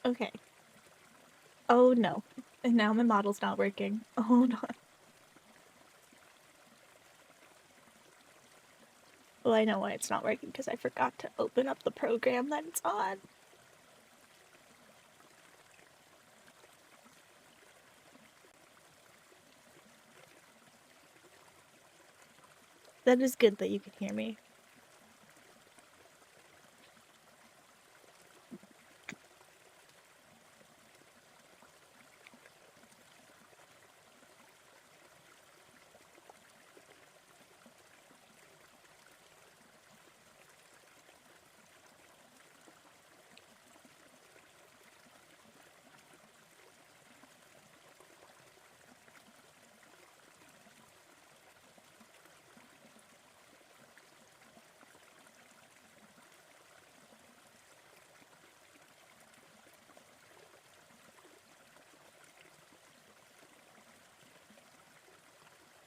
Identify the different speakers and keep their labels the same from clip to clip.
Speaker 1: Okay. Oh no. And now my model's not working. Hold on. Well, I know why it's not working, because I forgot to open up the program that it's on. That is good that you can hear me.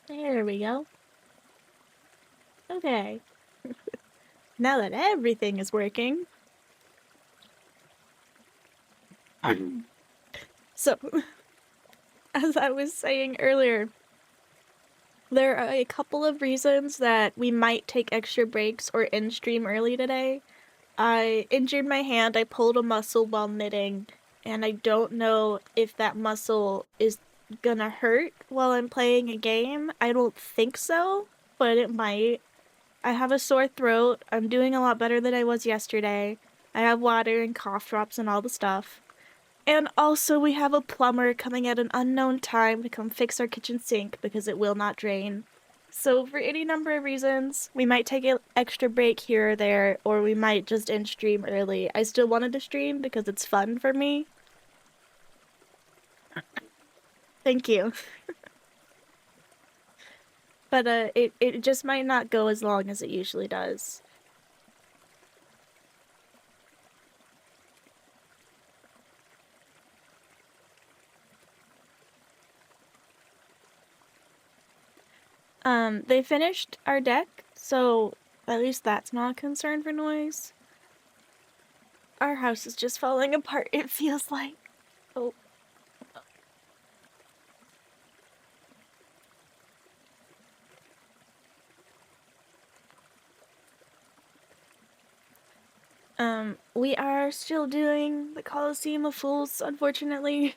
Speaker 1: There we go. Okay. Now that everything is working. So, as I was saying earlier, there are a couple of reasons that we might take extra breaks or end stream early today. I injured my hand, I pulled a muscle while knitting, and I don't know if that muscle is gonna hurt while I'm playing a game. I don't think so, but it might. I have a sore throat. I'm doing a lot better than I was yesterday. I have water and cough drops and all the stuff. And also we have a plumber coming at an unknown time to come fix our kitchen sink because it will not drain. So for any number of reasons, we might take an extra break here or there, or we might just end stream early. I still wanted to stream because it's fun for me. Thank you. But it just might not go as long as it usually does. They finished our deck, so at least that's not a concern for noise. Our house is just falling apart, it feels like. Oh. We are still doing the Colosseum of Fools, unfortunately.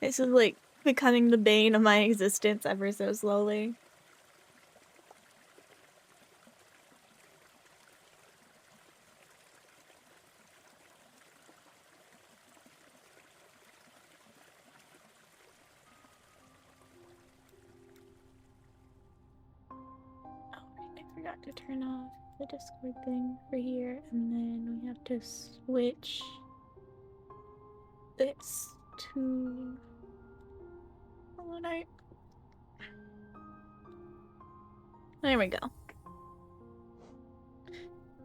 Speaker 1: This is like becoming the bane of my existence ever so slowly. Oh, right, I forgot to turn off the Discord thing for here, and then we have to switch this to Hollow Knight. There we go.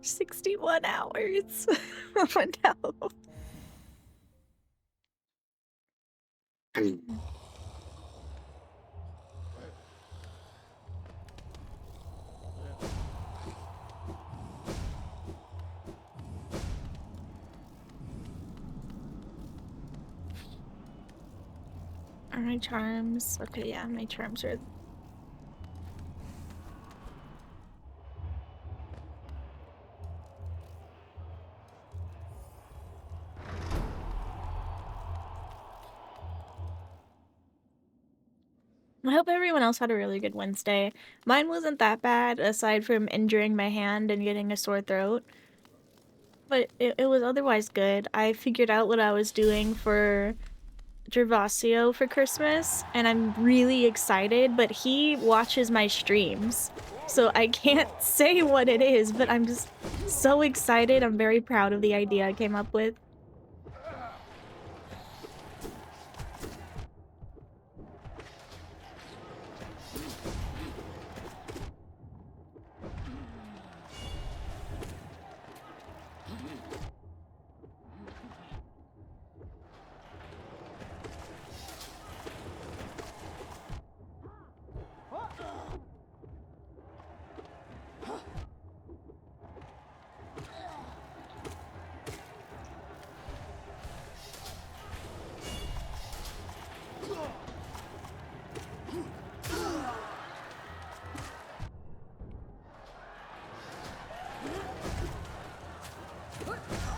Speaker 1: 61 hours. Oh no. Are my charms? Okay, yeah, my charms are. I hope everyone else had a really good Wednesday. Mine wasn't that bad, aside from injuring my hand and getting a sore throat. But it was otherwise good. I figured out what I was doing for Gervasio for Christmas, and I'm really excited, but he watches my streams. So I can't say what it is, but I'm just so excited. I'm very proud of the idea I came up with.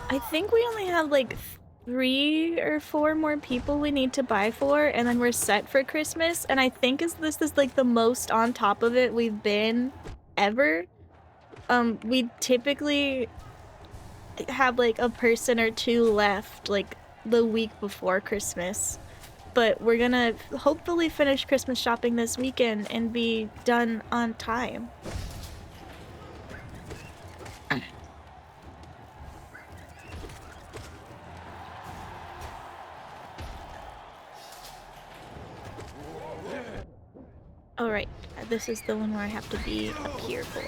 Speaker 1: I think we only have like 3 or 4 more people we need to buy for, and then we're set for Christmas. And I think this is like the most on top of it we've been ever. We typically have like a person or 2 left like the week before Christmas. But we're gonna hopefully finish Christmas shopping this weekend and be done on time. Alright, this is the one where I have to be up here for.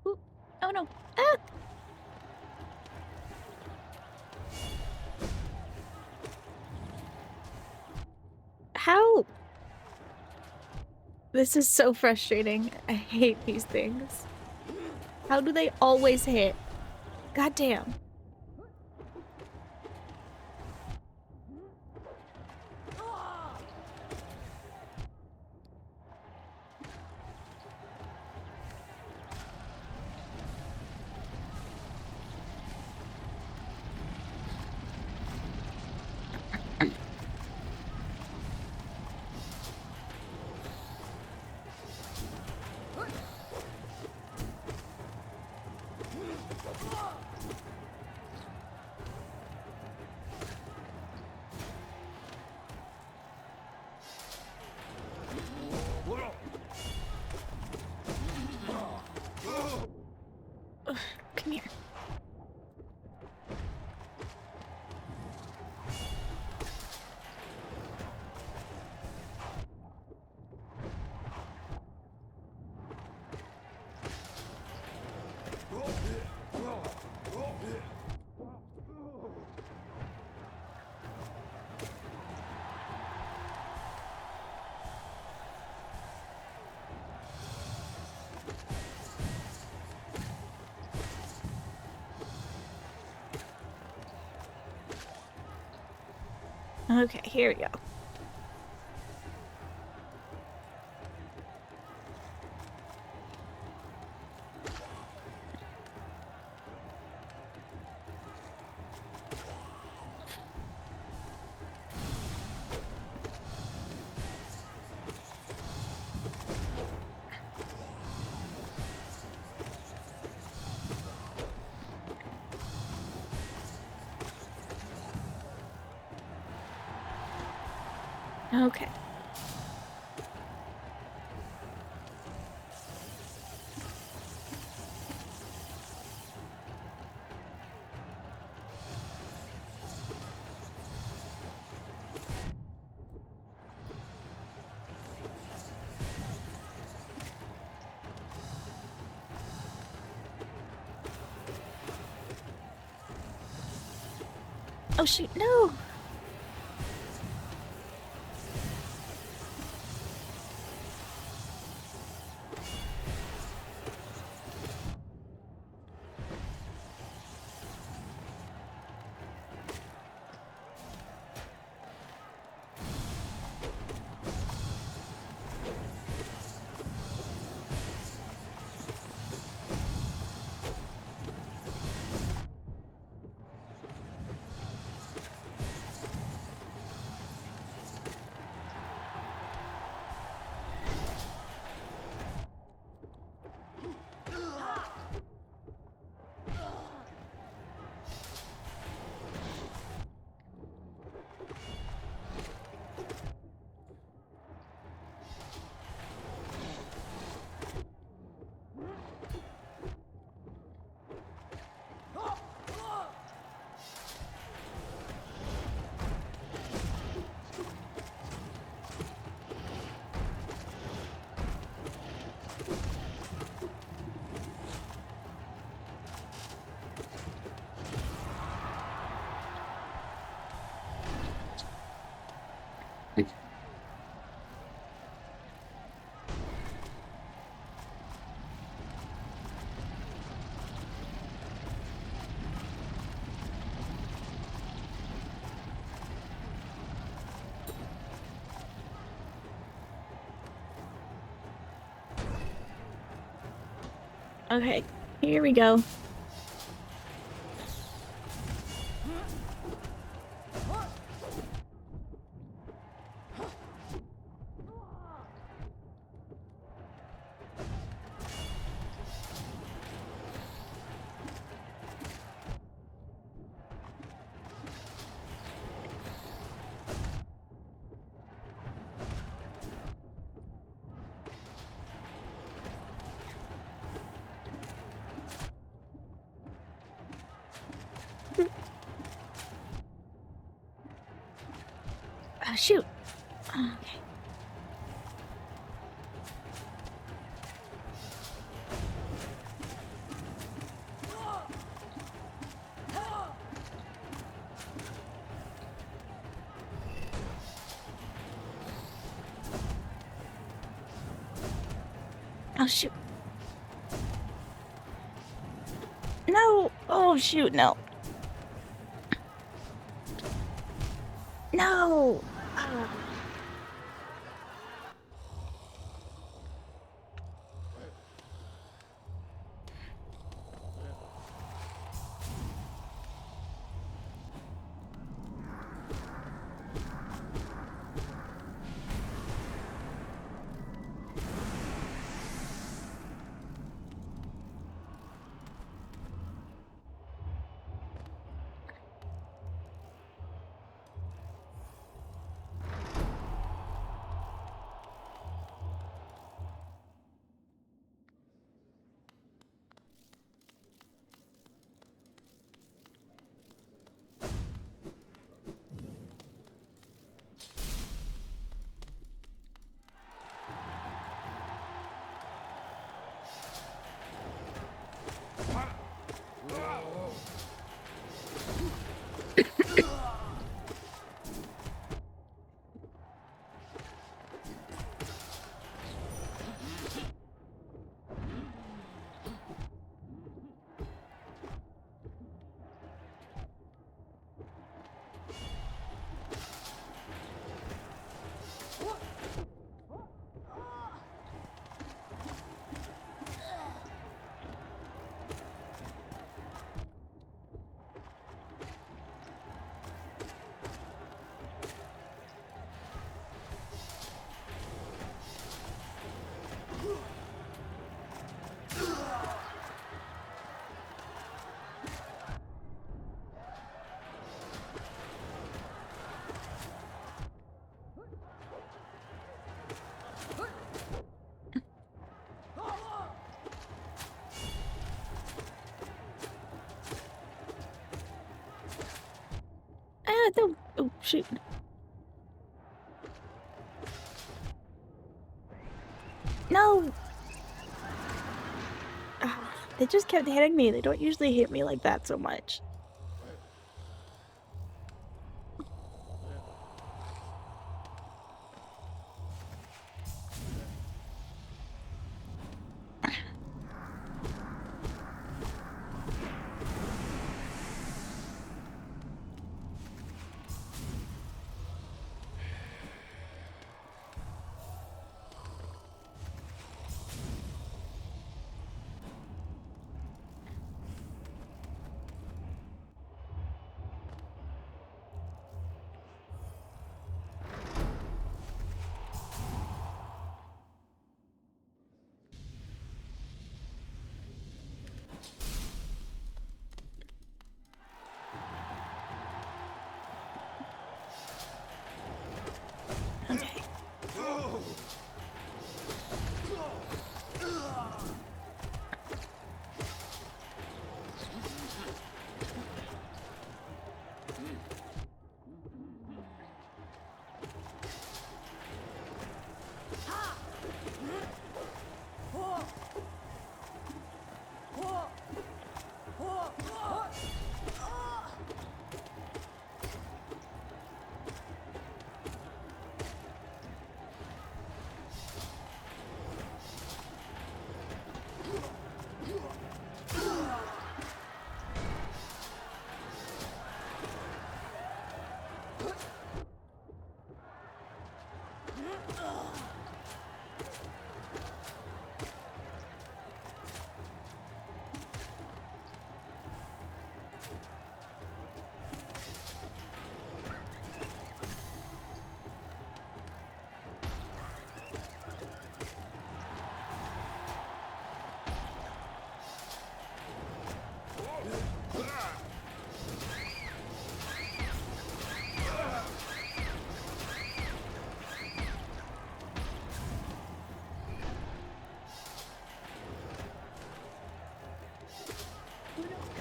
Speaker 1: Ooh. Oh no. Ah! How? This is so frustrating. I hate these things. How do they always hit? Goddamn. Ugh, come here. Okay, here we go. Okay. Oh shoot, no! Okay, here we go. Shoot. Okay. Oh, shoot. No! Oh, shoot, no. No! No. Oh, shoot. No! They just kept hitting me. They don't usually hit me like that so much.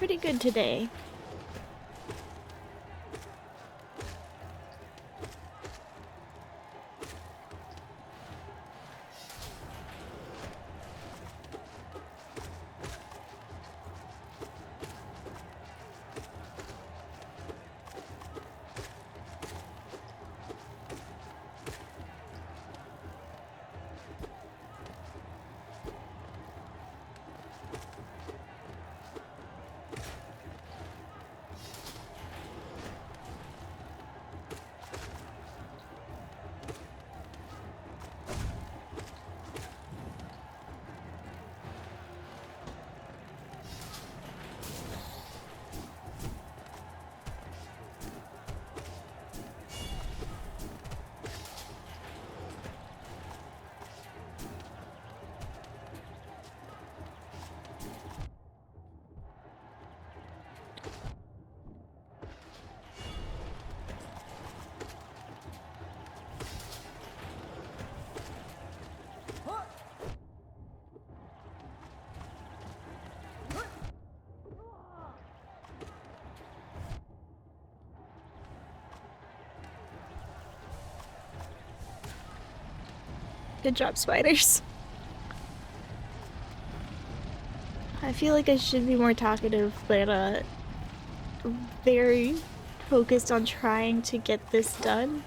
Speaker 1: pretty good today. Good job, spiders. I feel like I should be more talkative, but very focused on trying to get this done.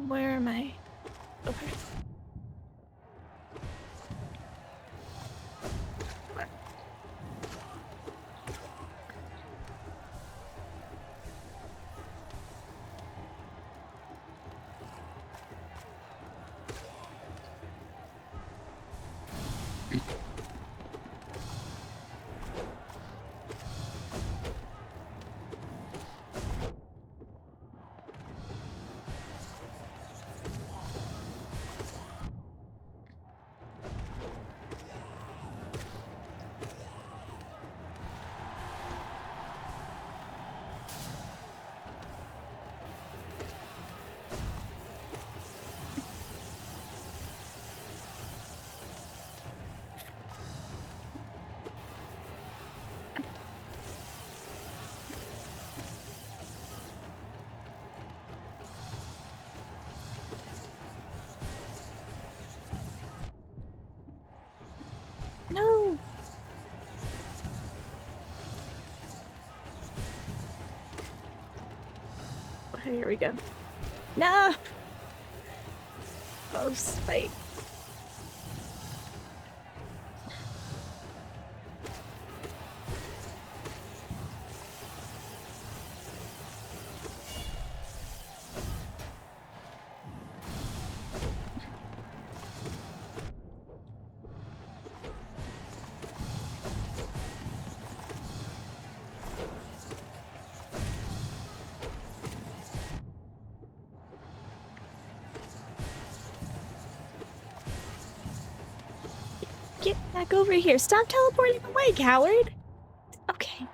Speaker 1: Where am I? Okay. No! Okay, here we go. No! Oh, spite. Get back over here. Stop teleporting away, coward! Okay.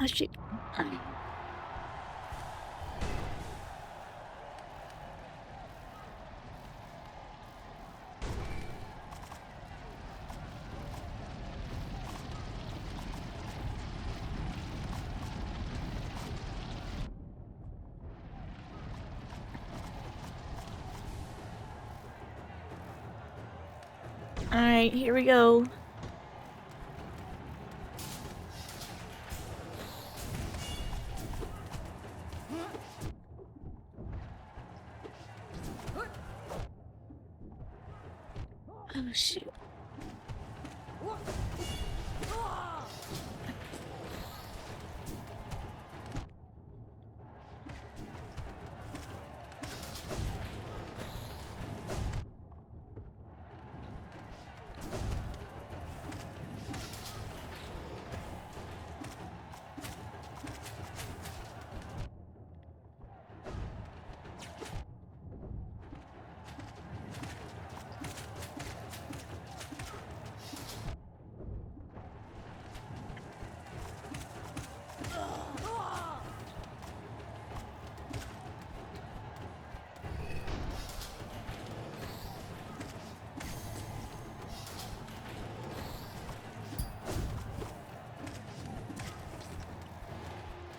Speaker 1: Oh shoot. Alright, here we go. Oh shoot.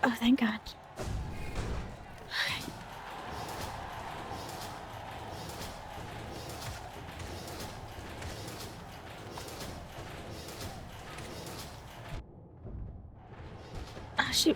Speaker 1: Oh, thank God. Oh, shoot.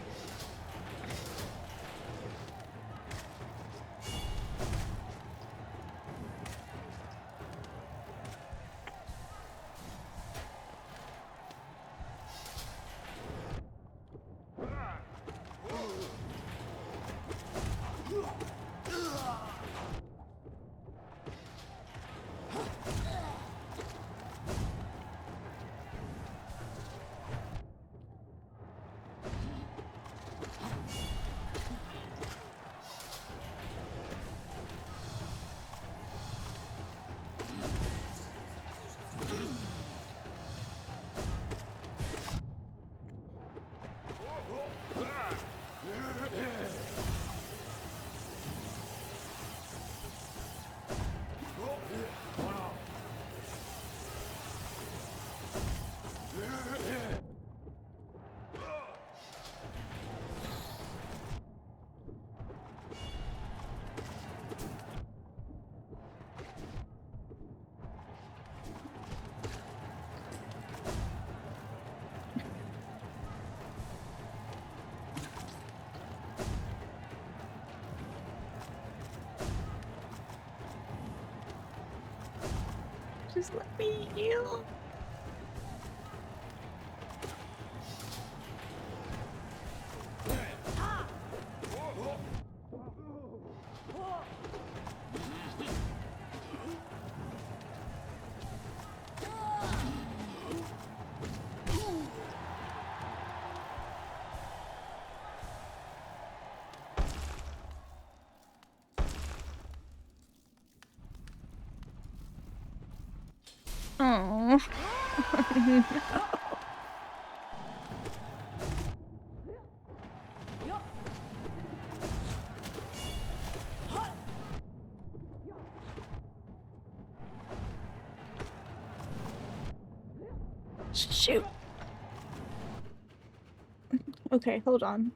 Speaker 1: Just let me heal. Oh. Shoot. Okay, hold on.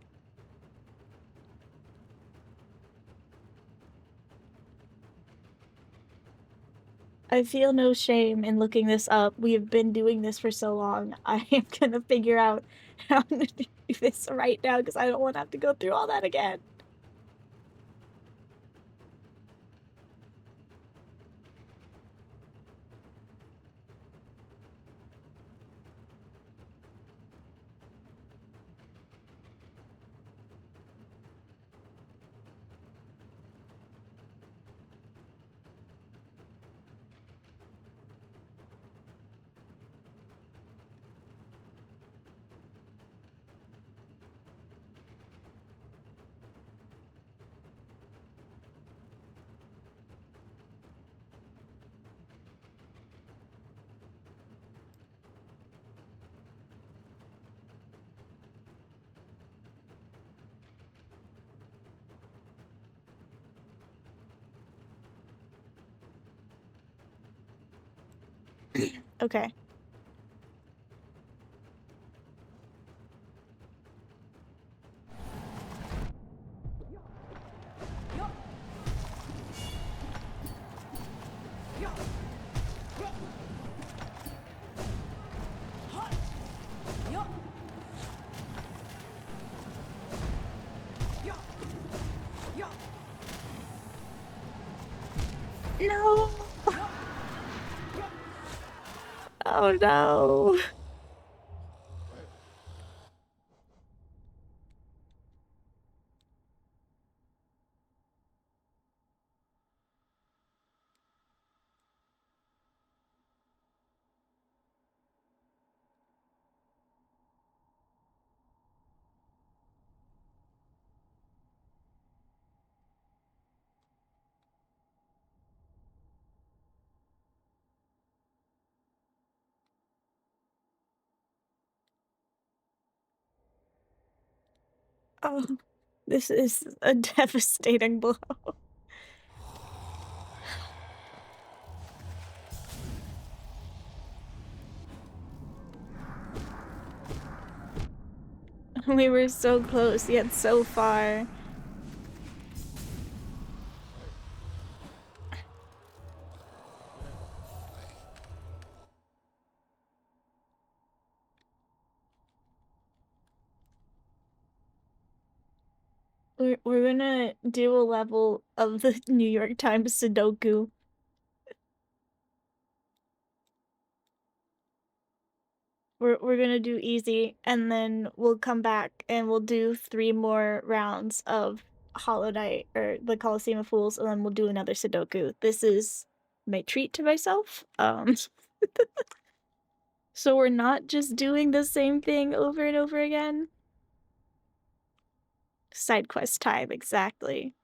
Speaker 1: I feel no shame in looking this up. We have been doing this for so long. I am gonna figure out how to do this right now because I don't want to have to go through all that again. Okay. No! Oh no! Oh, this is a devastating blow. We were so close, yet so far. We're gonna do a level of the New York Times Sudoku. We're gonna do easy, and then we'll come back and we'll do 3 more rounds of Hollow Knight or the Colosseum of Fools, and then we'll do another Sudoku. This is my treat to myself. So we're not just doing the same thing over and over again. Side quest time, exactly.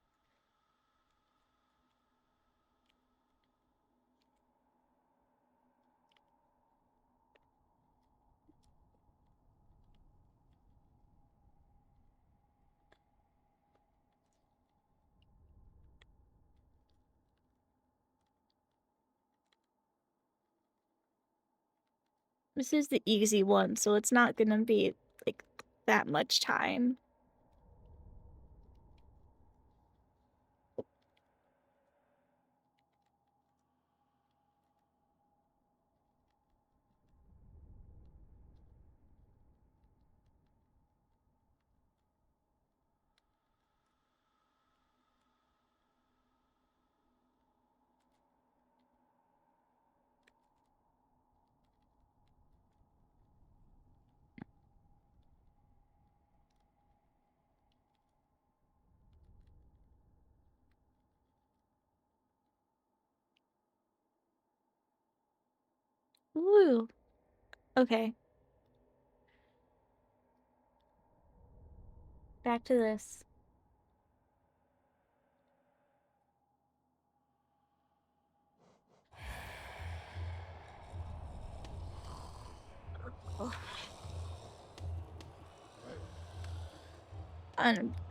Speaker 1: This is the easy one, so it's not gonna be like that much time. Woo. Okay. Back to this. Oh.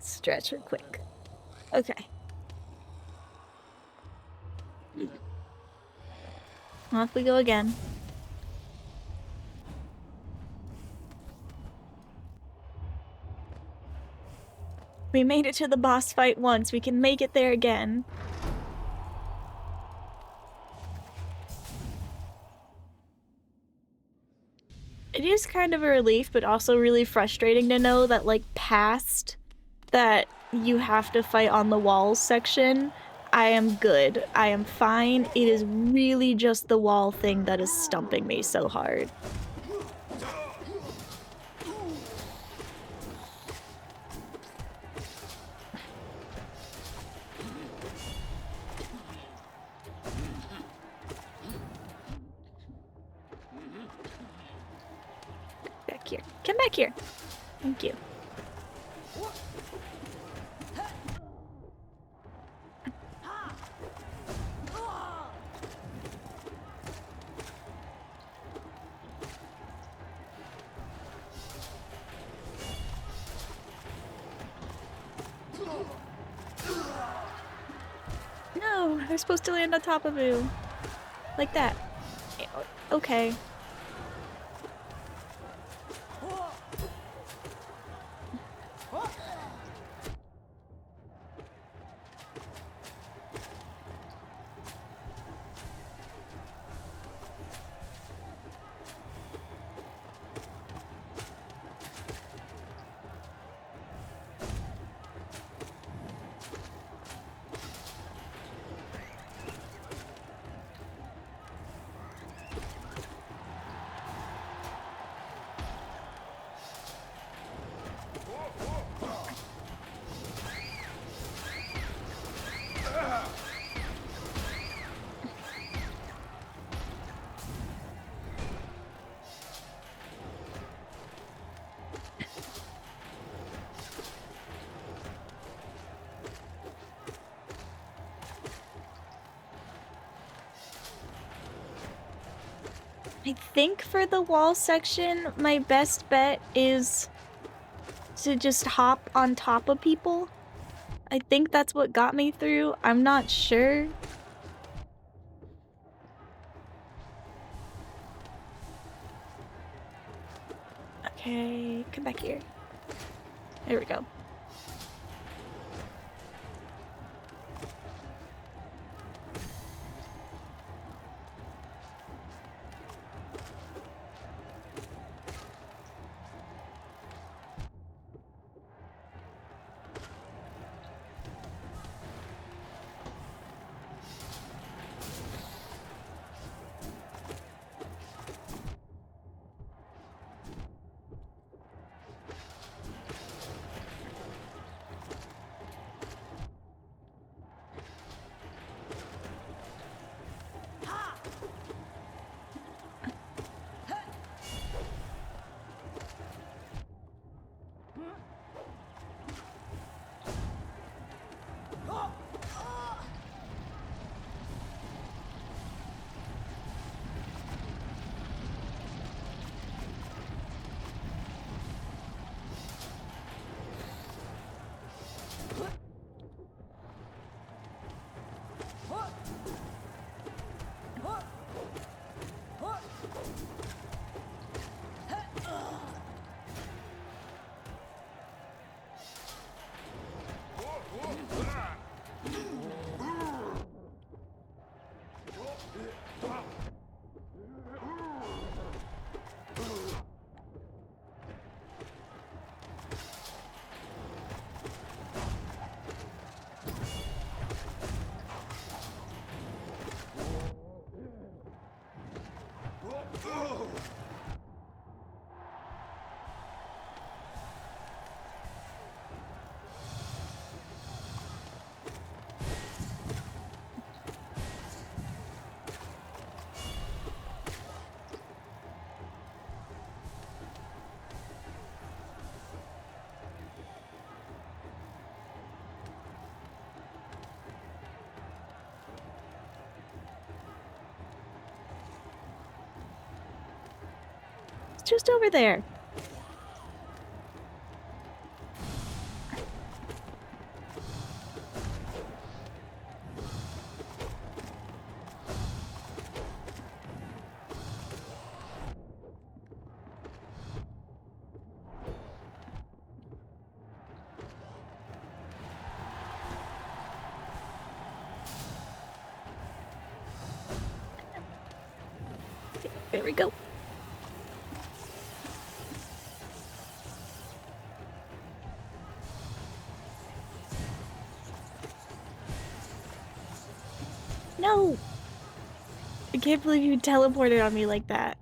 Speaker 1: Stretch her quick. Okay. Off we go again. We made it to the boss fight once. We can make it there again. It is kind of a relief, but also really frustrating to know that, like, past that you have to fight on the walls section, I am good. I am fine. It is really just the wall thing that is stumping me so hard. Back here. Come back here. Thank you. No, they're supposed to land on top of you. Like that. Okay. I think for the wall section, my best bet is to just hop on top of people. I think that's what got me through. I'm not sure. Okay, come back here. There we go. It's just over there. There we go. No! I can't believe you teleported on me like that.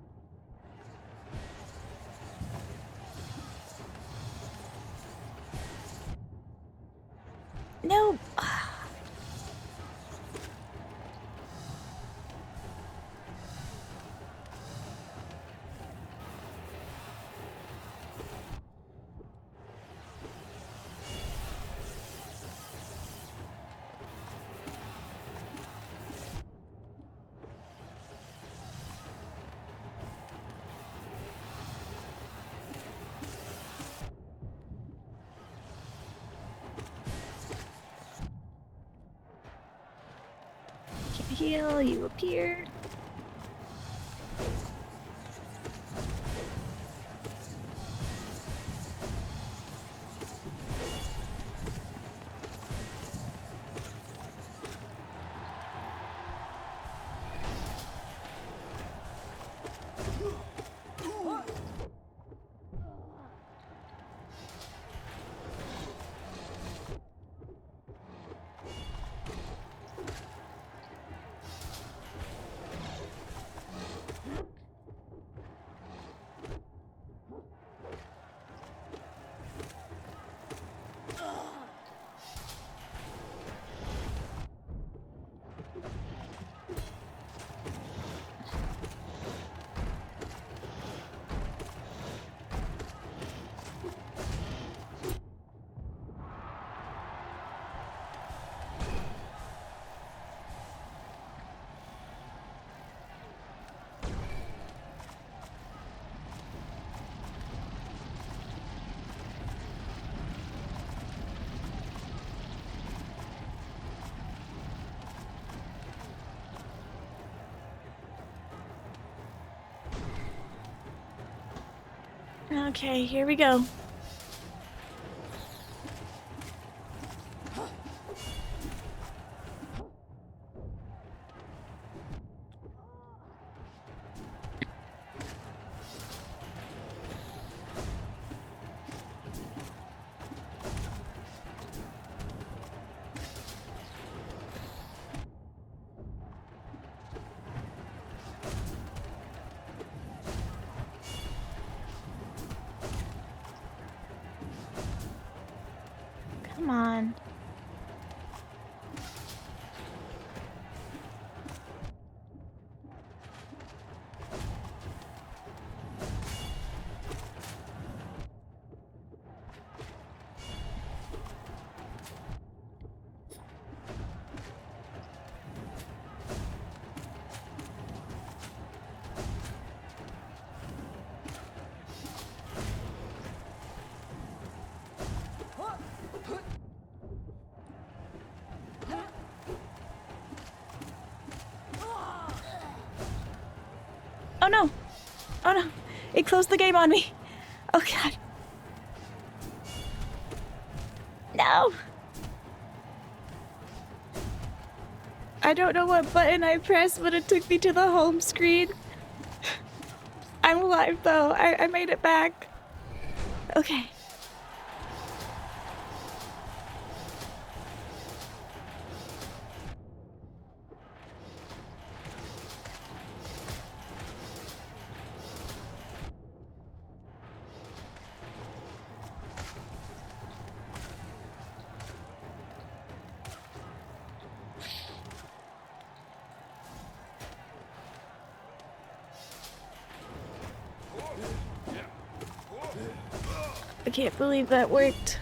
Speaker 1: No! Can't heal, you appear. Okay, here we go. Come on. Oh no! Oh no! It closed the game on me! Oh god! No! I don't know what button I pressed, but it took me to the home screen. I'm alive though. I made it back. Okay. I can't believe that worked.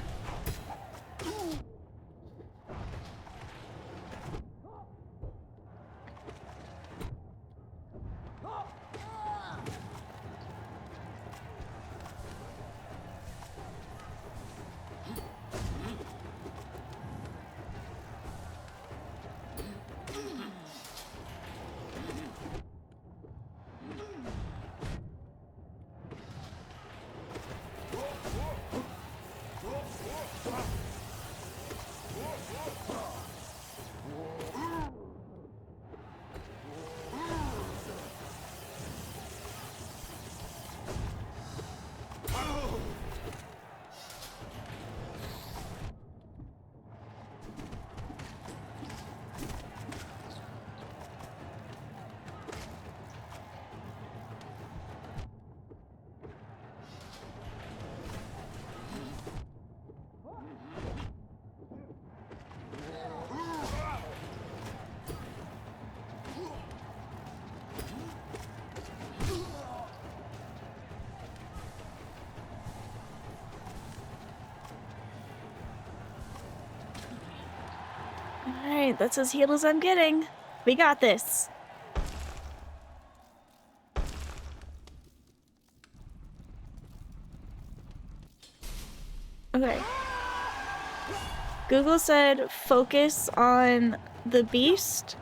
Speaker 1: Alright, that's as healed as I'm getting. We got this. Okay. Google said focus on the beast.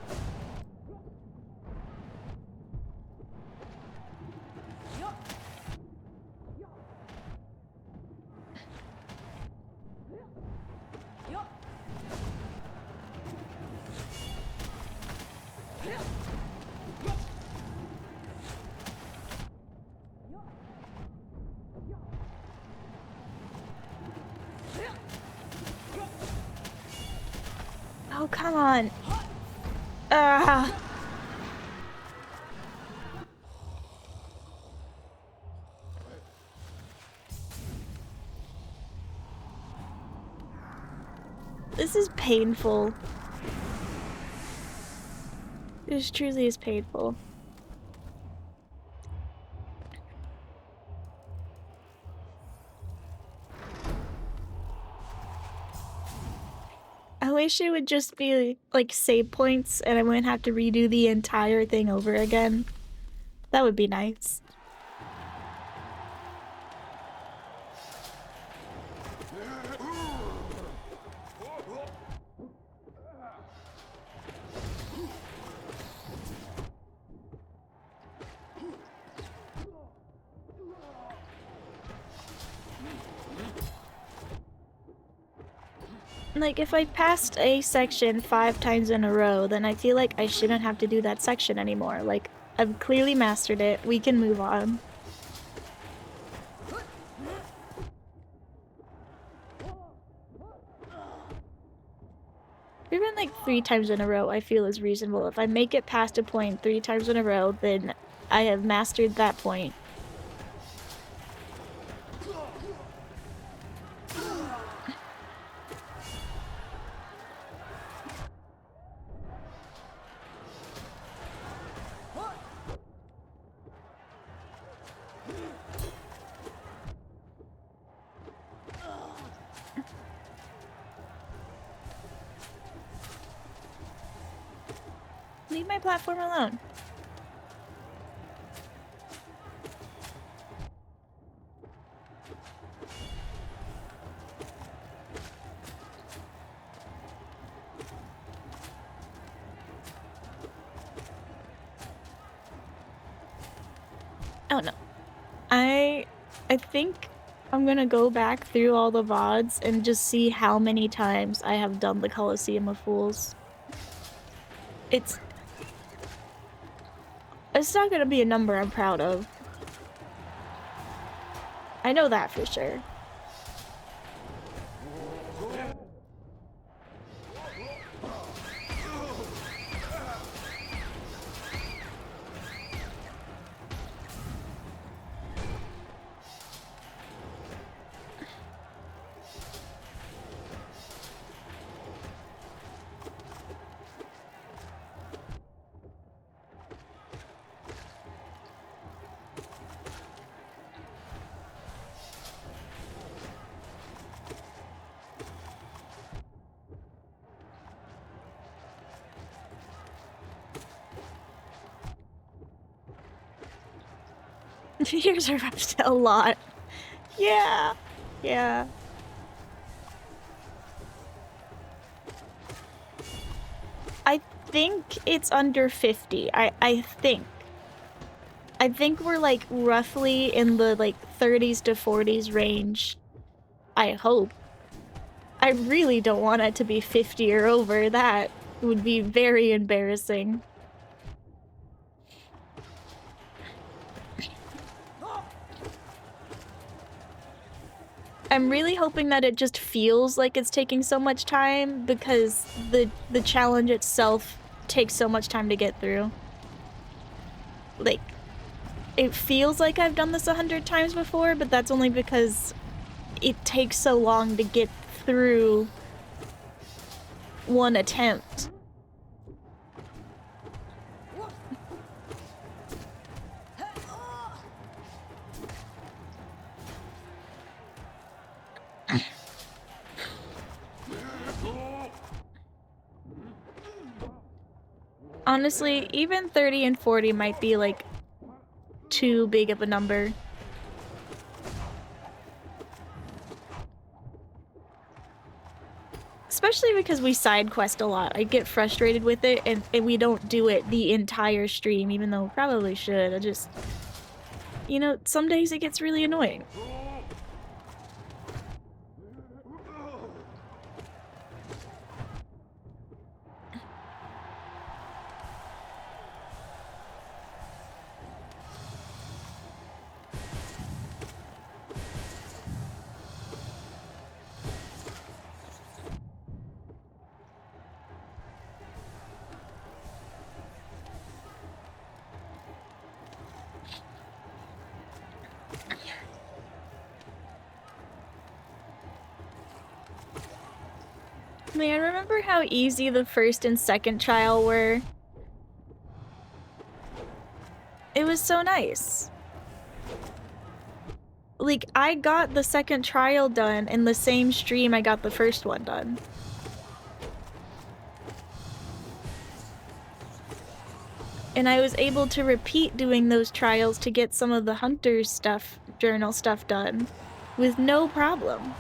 Speaker 1: Oh, come on. Ah. This is painful. This truly is painful. I wish it would just be like save points and I wouldn't have to redo the entire thing over again. That would be nice. Like, if I passed a section 5 times in a row, then I feel like I shouldn't have to do that section anymore. Like, I've clearly mastered it. We can move on. Even like 3 times in a row, I feel is reasonable. If I make it past a point 3 times in a row, then I have mastered that point. Leave my platform alone. Oh no. I think I'm gonna go back through all the VODs and just see how many times I have done the Colosseum of Fools. It's not gonna be a number I'm proud of. I know that for sure. Years are a lot. Yeah. Yeah. I think it's under 50. I think. I think we're like roughly in the like 30s to 40s range. I hope. I really don't want it to be 50 or over. That would be very embarrassing. I'm really hoping that it just feels like it's taking so much time because the challenge itself takes so much time to get through. Like, it feels like I've done this 100 times before, but that's only because it takes so long to get through one attempt. Honestly, even 30 and 40 might be like too big of a number. Especially because we side quest a lot. I get frustrated with it and we don't do it the entire stream, even though we probably should. I just, you know, some days it gets really annoying. Man, remember how easy the first and second trial were? It was so nice. Like, I got the second trial done in the same stream I got the first one done. And I was able to repeat doing those trials to get some of the hunter's stuff, journal stuff done with no problem.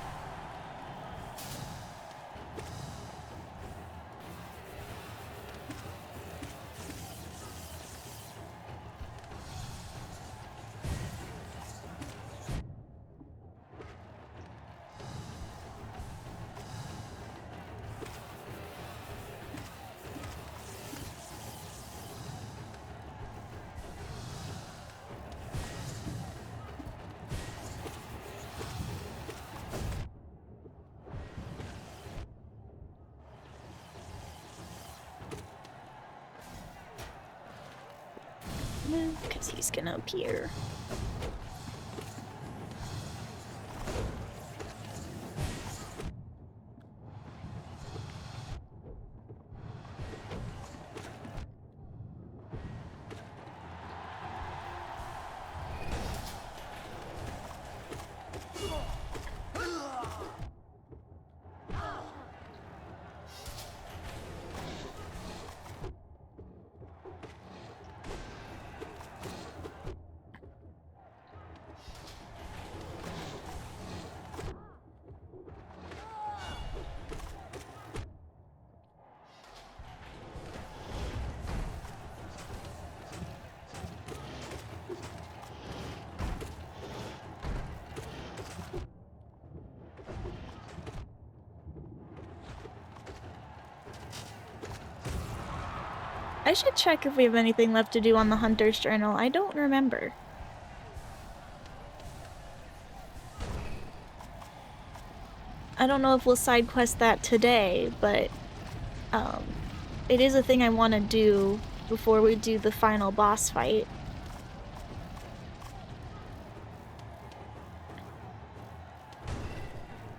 Speaker 1: Because he's gonna appear. I should check if we have anything left to do on the Hunter's Journal. I don't remember. I don't know if we'll side quest that today, but it is a thing I want to do before we do the final boss fight.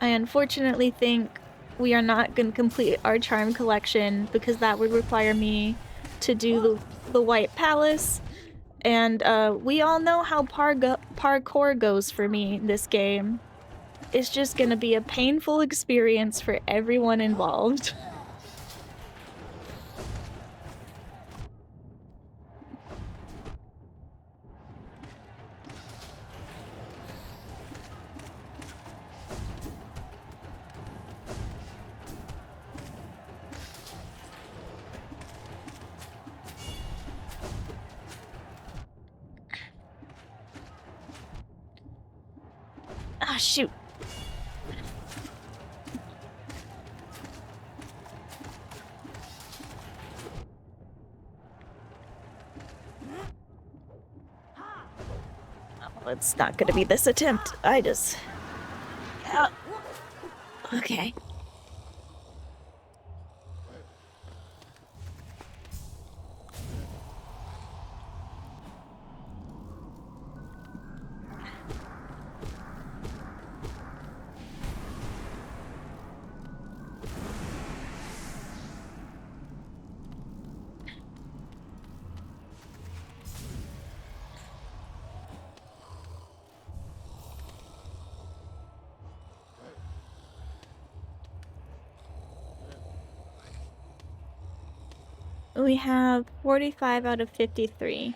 Speaker 1: I unfortunately think we are not going to complete our charm collection because that would require me to do the White Palace, and we all know how parkour goes for me in this game. It's just gonna be a painful experience for everyone involved. Ah, shoot. Oh, it's not gonna be this attempt. I just... Okay. We have 45 out of 53.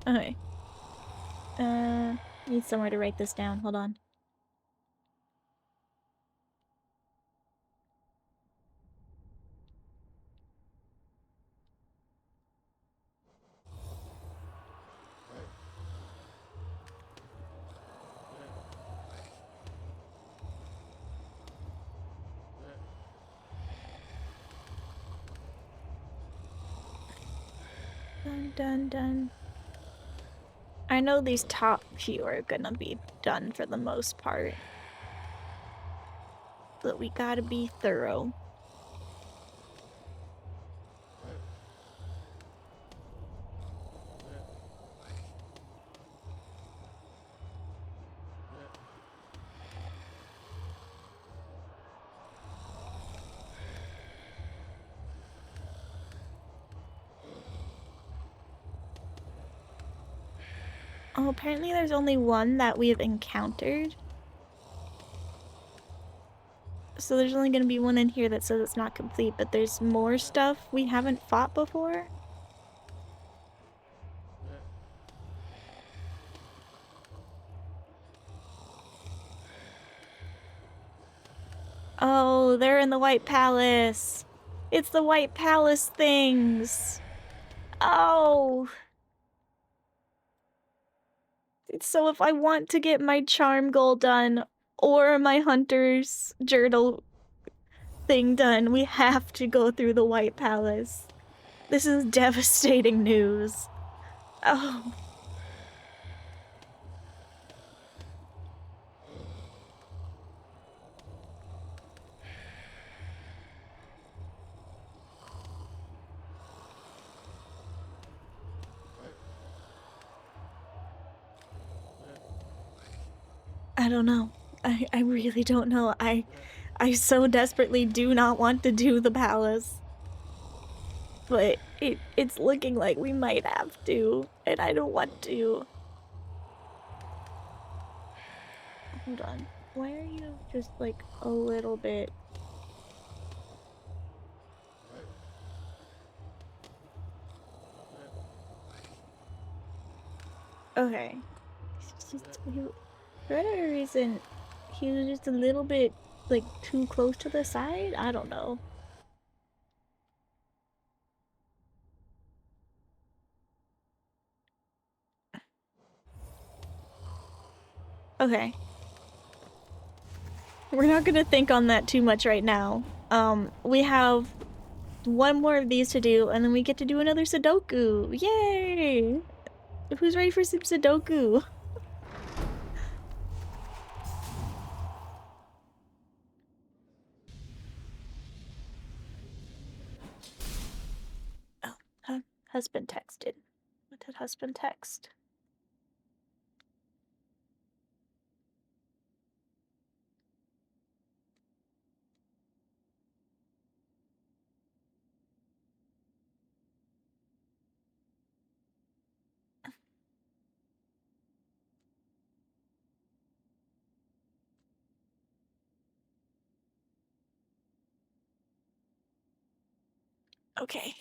Speaker 1: Okay. Need somewhere to write this down. Hold on. Done. I know these top few are gonna be done for the most part, but we gotta be thorough. Oh, apparently there's only one that we have encountered. So there's only gonna be one in here that says it's not complete, but there's more stuff we haven't fought before. Oh, they're in the White Palace. It's the White Palace things. Oh. So if I want to get my charm goal done or my hunter's journal thing done, we have to go through the White Palace. This is devastating news. Oh. I don't know. I really don't know. I so desperately do not want to do the palace. But it's looking like we might have to, and I don't want to. Hold on. Why are you just like a little bit? Okay. It's just, for whatever reason, he was just a little bit like too close to the side. I don't know. Okay. We're not gonna think on that too much right now. We have one more of these to do, and then we get to do another Sudoku. Yay! Who's ready for some Sudoku? Oh, husband texted. What did husband text? Okay.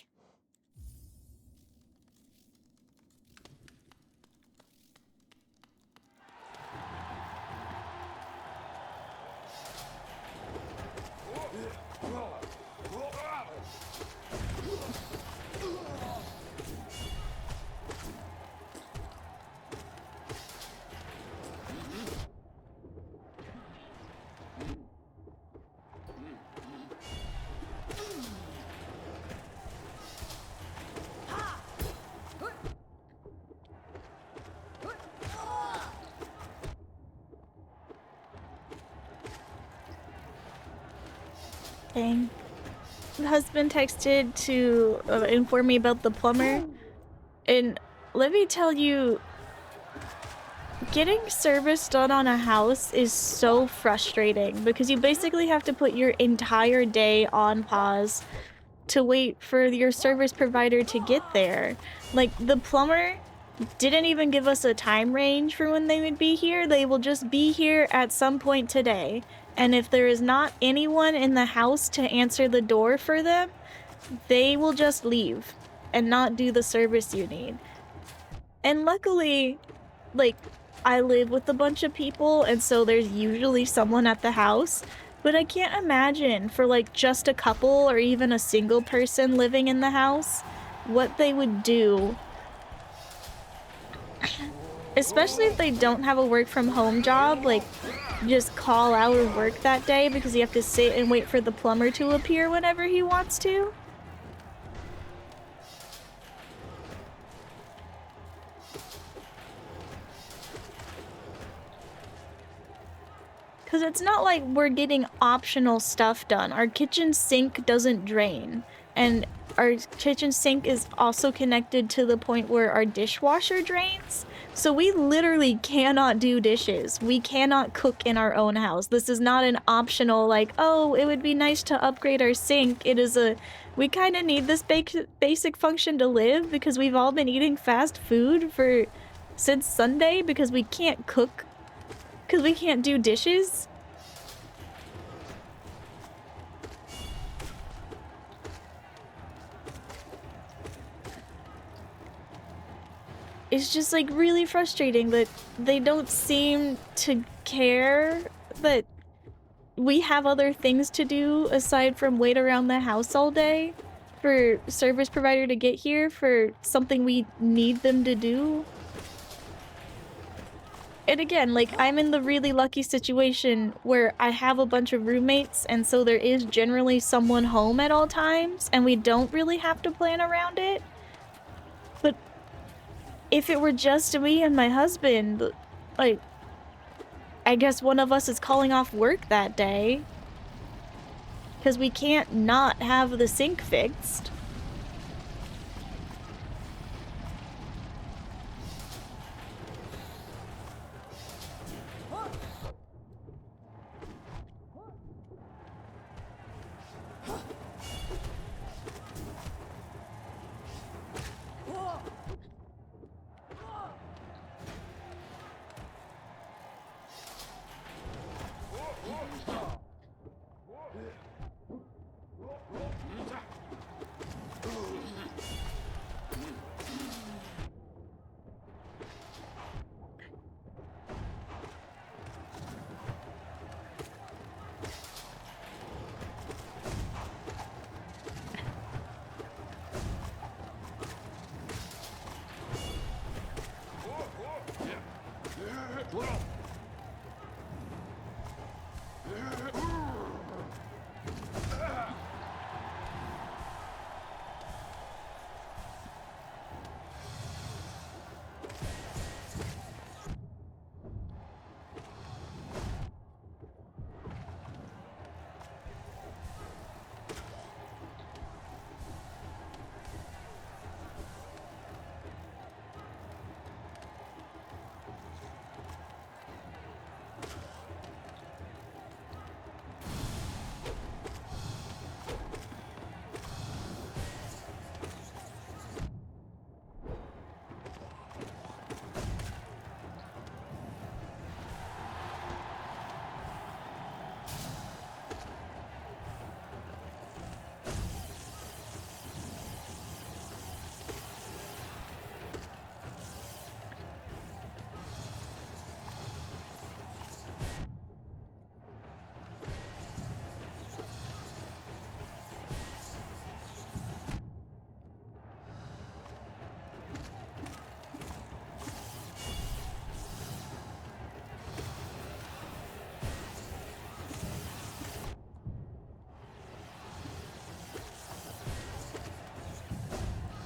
Speaker 1: Dang. The husband texted to inform me about the plumber. And let me tell you, getting service done on a house is so frustrating because you basically have to put your entire day on pause to wait for your service provider to get there. Like, the plumber didn't even give us a time range for when they would be here. They will just be here at some point today. And if there is not anyone in the house to answer the door for them, they will just leave and not do the service you need. And luckily, like, I live with a bunch of people, and so there's usually someone at the house. But I can't imagine for like just a couple or even a single person living in the house what they would do. Especially if they don't have a work from home job, like just call out of work that day because you have to sit and wait for the plumber to appear whenever he wants to. Because it's not like we're getting optional stuff done. Our kitchen sink doesn't drain. And our kitchen sink is also connected to the point where our dishwasher drains. So we literally cannot do dishes. We cannot cook in our own house. This is not an optional, like, oh, it would be nice to upgrade our sink. It is a, we kind of need this basic function to live because we've all been eating fast food for since Sunday because we can't cook, because we can't do dishes. It's just like really frustrating that they don't seem to care that we have other things to do aside from wait around the house all day for service provider to get here for something we need them to do. And again, like, I'm in the really lucky situation where I have a bunch of roommates, and so there is generally someone home at all times, and we don't really have to plan around it. But if it were just me and my husband, like, I guess one of us is calling off work that day. Because we can't not have the sink fixed.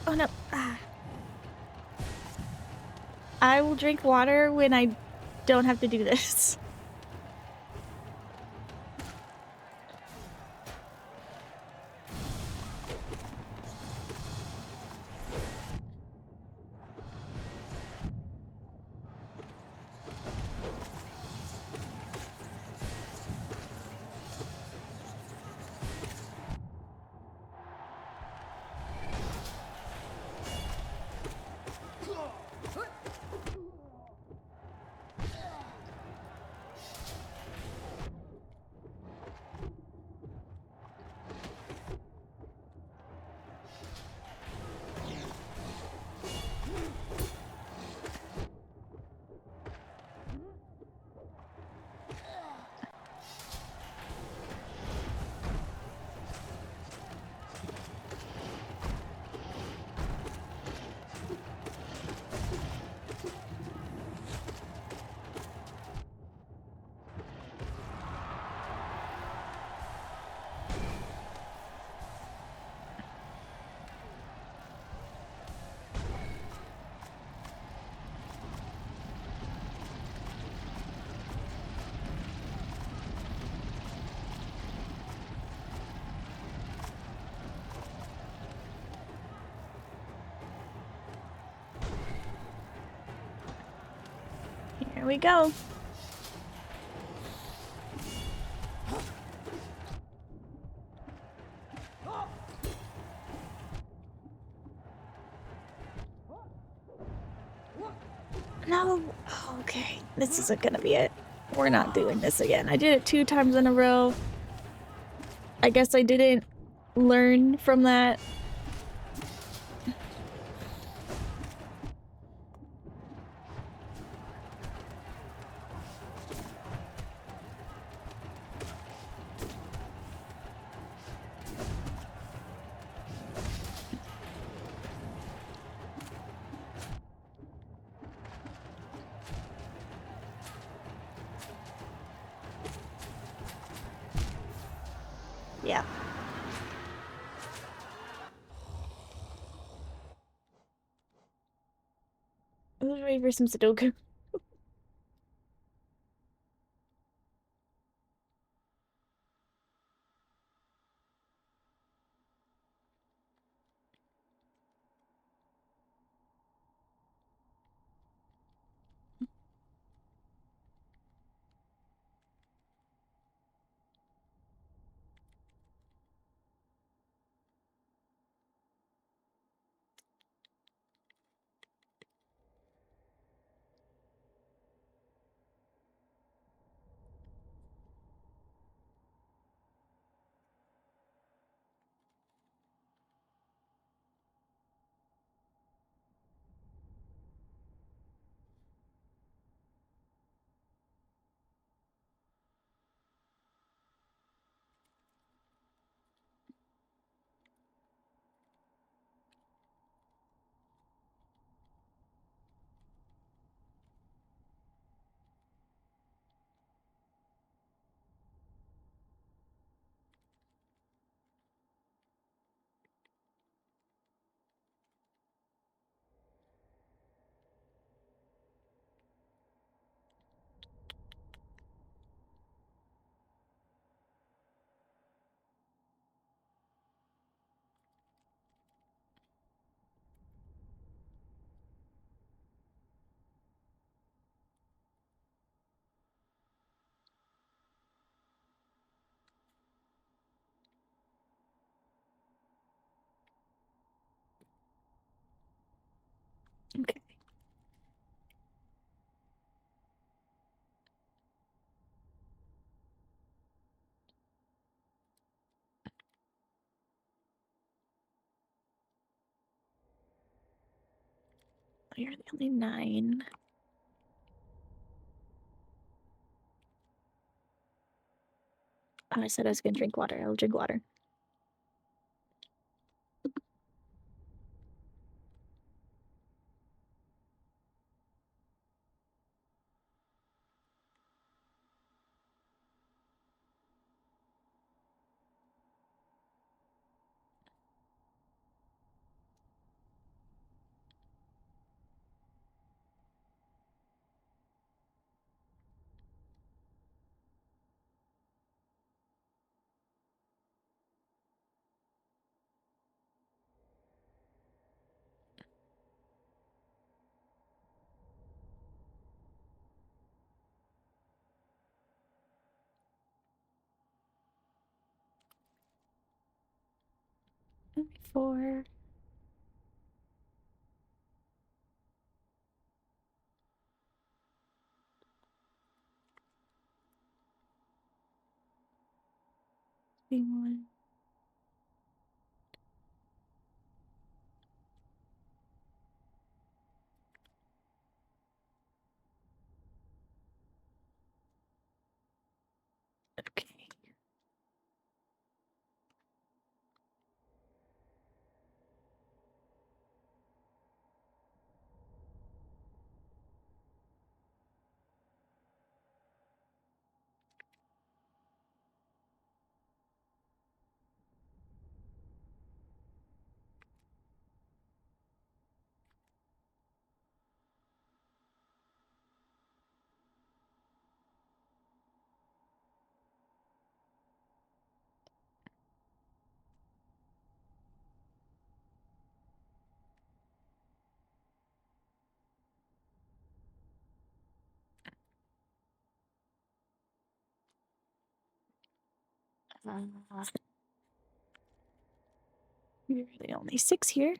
Speaker 1: Oh no. I will drink water when I don't have to do this. Here we go. No. Oh, okay. This isn't gonna be it. We're not doing this again. I did it 2 times in a row. I guess I didn't learn from that. Yeah. I was ready for some Sudoku. Okay. You're the only 9. Oh, I said I was gonna drink water. I'll drink water. Only 4. One. Okay. You're the only 6 here.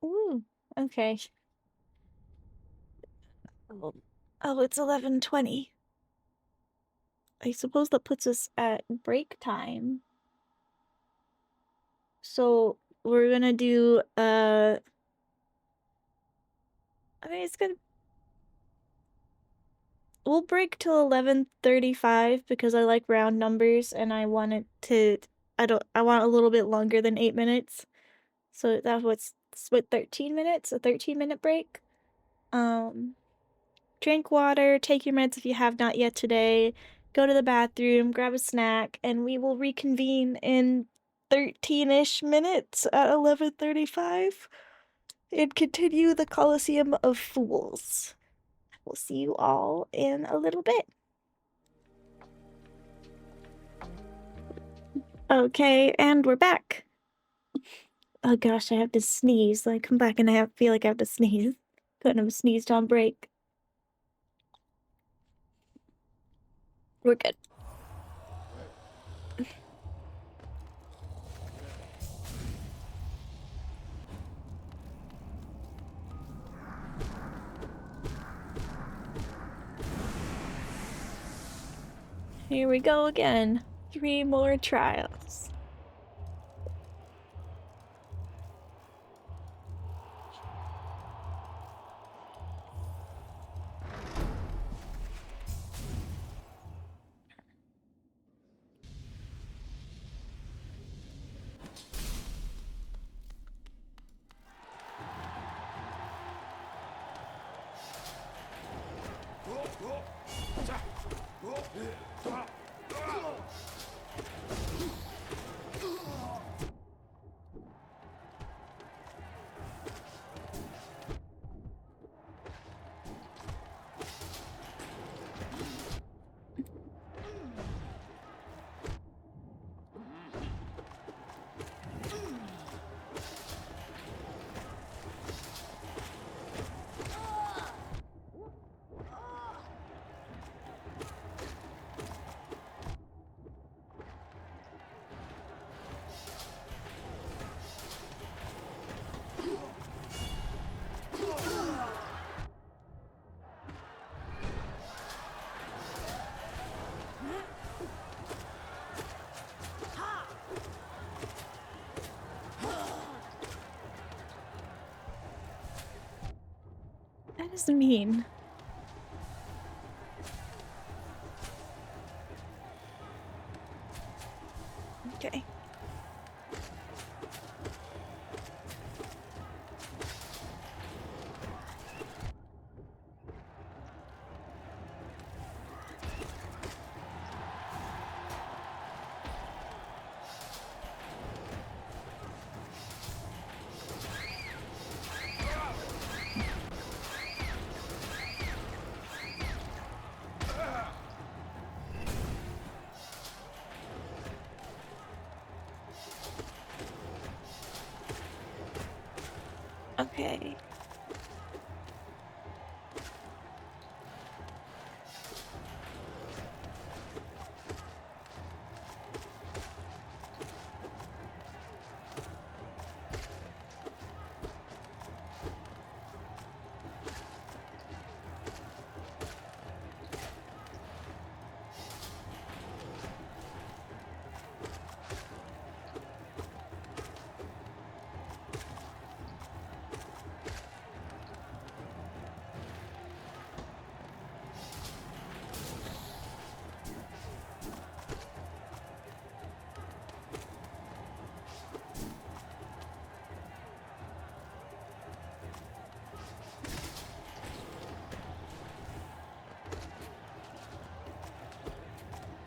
Speaker 1: Ooh, okay. Oh, it's 11:20. I suppose that puts us at break time. So we're gonna do I mean we'll break till 11:35 because I like round numbers and I want it to I want a little bit longer than 8 minutes. So that's what's 13 minutes, a 13-minute break. Um Drink water, take your meds if you have not yet today, go to the bathroom, grab a snack, and we will reconvene in 13-ish minutes at 11:35 and continue the Colosseum of Fools. We'll see you all in a little bit. Okay, and we're back. Oh gosh, I have to sneeze. I come back and feel like I have to sneeze. Couldn't have sneezed on break. We're good. Here we go again. 3 more trials. That is mean. Okay. Okay.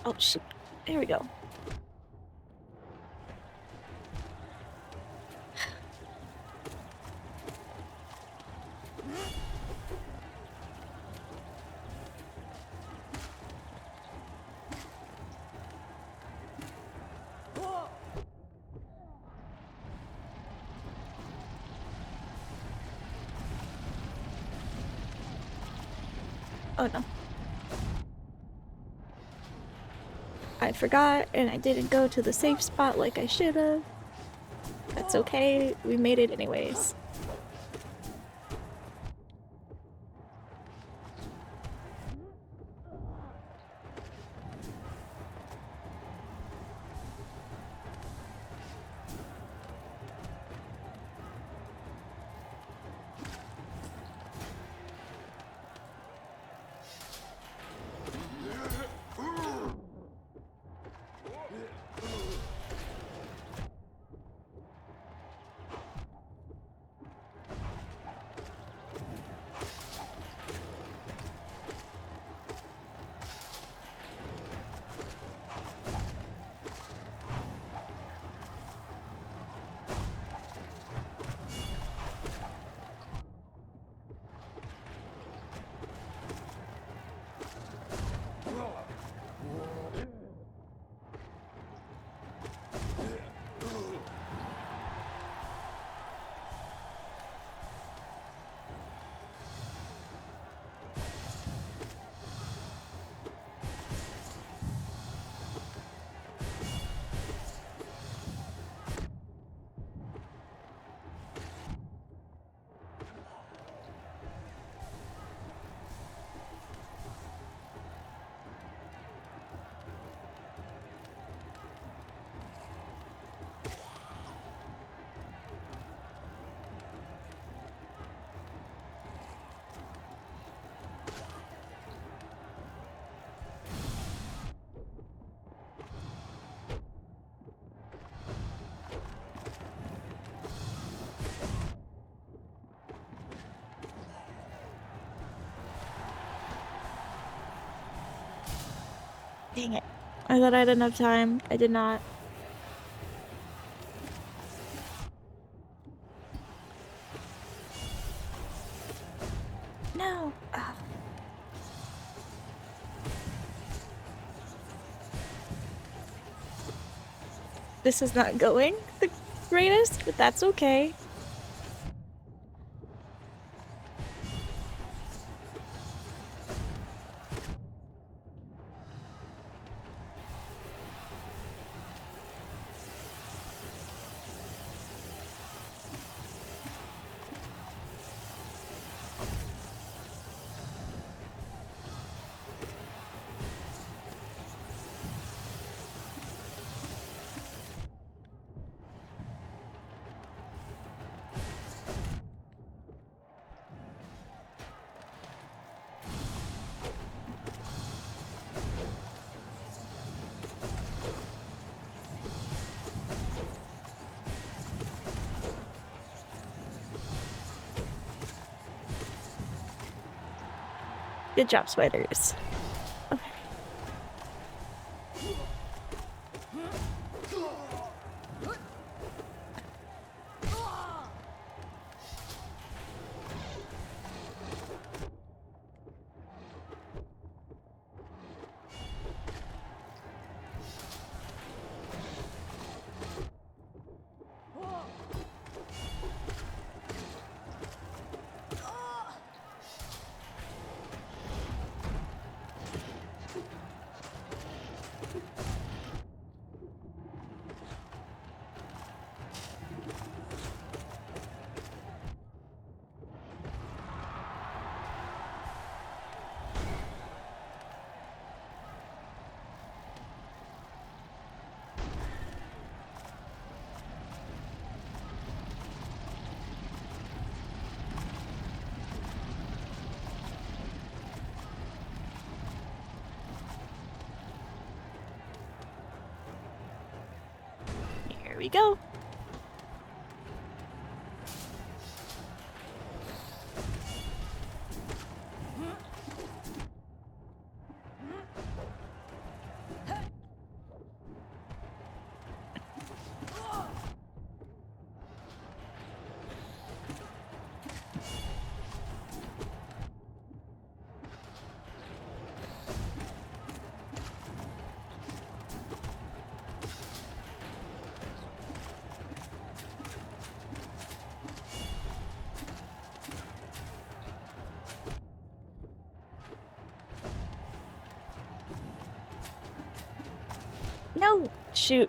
Speaker 1: Oh shit. There we go. Oh no. I forgot and I didn't go to the safe spot like I should have. That's okay. We made it anyways. Dang it. I thought I had enough time. I did not. No. Oh. This is not going the greatest, but that's okay. Good job, spiders. Okay. Here we go. No! Shoot.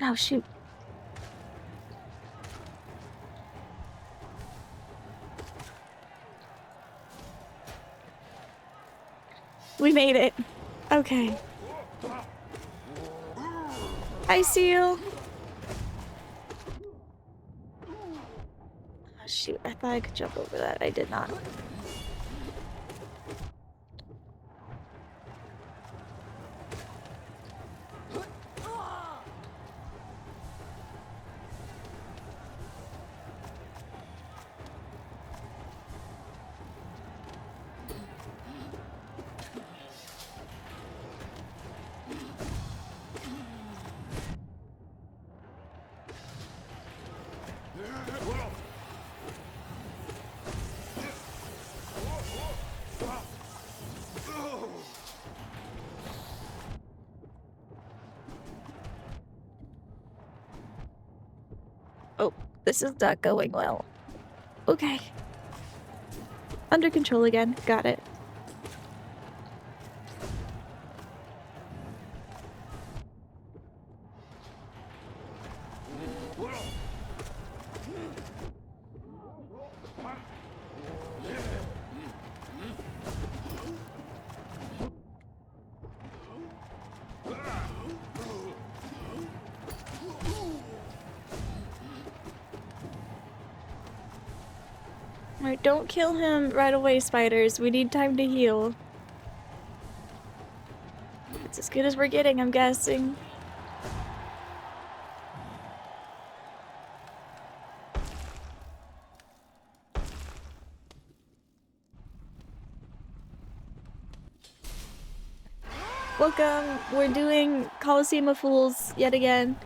Speaker 1: Oh, shoot. We made it. Okay. Hi, Seal. Oh, shoot. I thought I could jump over that. I did not. Oh, this is not going well. Okay. Under control again. Got it. Alright, don't kill him right away, spiders. We need time to heal. It's as good as we're getting, I'm guessing. Welcome! We're doing Colosseum of Fools yet again.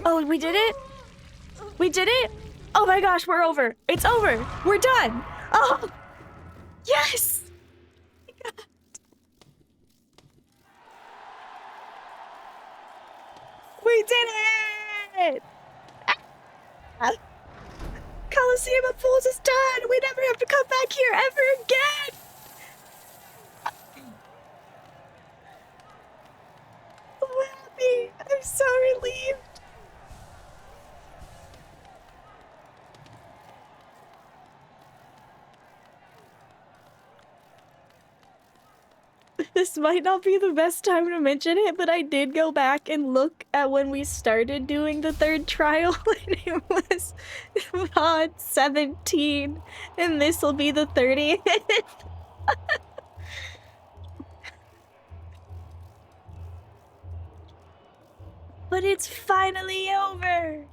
Speaker 1: Oh, we did it? We did it? Oh my gosh, we're over. It's over. We're done. Oh, yes. We did it. Ah. Colosseum of Fools is done. We never have to come back here ever again. I'm happy. I'm so relieved. This might not be the best time to mention it, but I did go back and look at when we started doing the third trial, and it was VOD 17, and this will be the 30th. But it's finally over!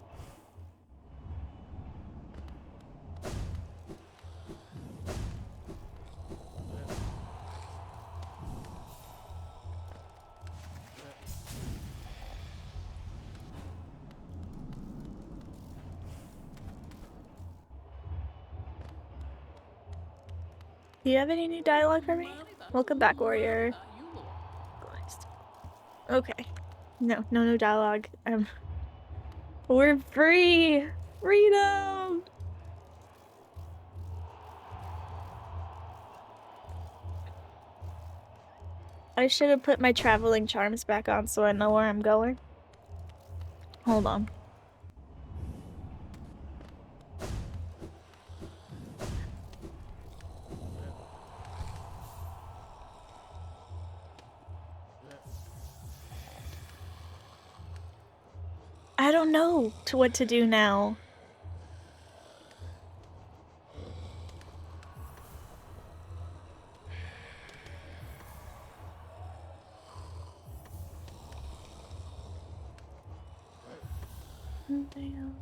Speaker 1: Do you have any new dialogue for me? Welcome back, warrior. Okay. No dialogue. We're free! Freedom! I should have put my traveling charms back on so I know where I'm going. Hold on. I don't know what to do now. Damn.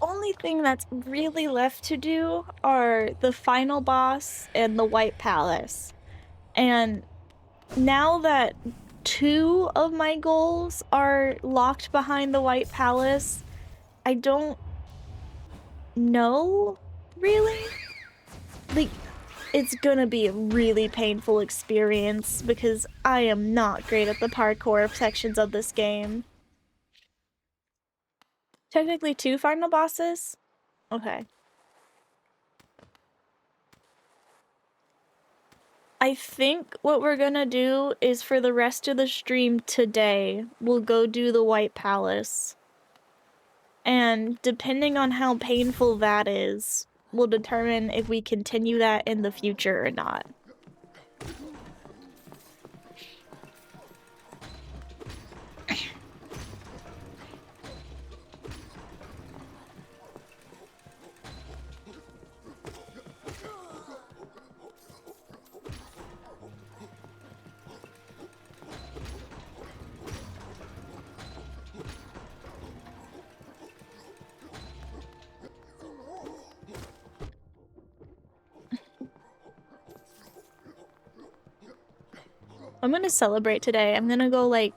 Speaker 1: Only thing that's really left to do are the final boss and the White Palace. And now that 2 of my goals are locked behind the White Palace, I don't know, really? Like, it's gonna be a really painful experience because I am not great at the parkour sections of this game. Technically 2 final bosses? Okay. I think what we're gonna do is for the rest of the stream today, we'll go do the White Palace. And depending on how painful that is, we'll determine if we continue that in the future or not. I'm gonna celebrate today. I'm gonna go, like,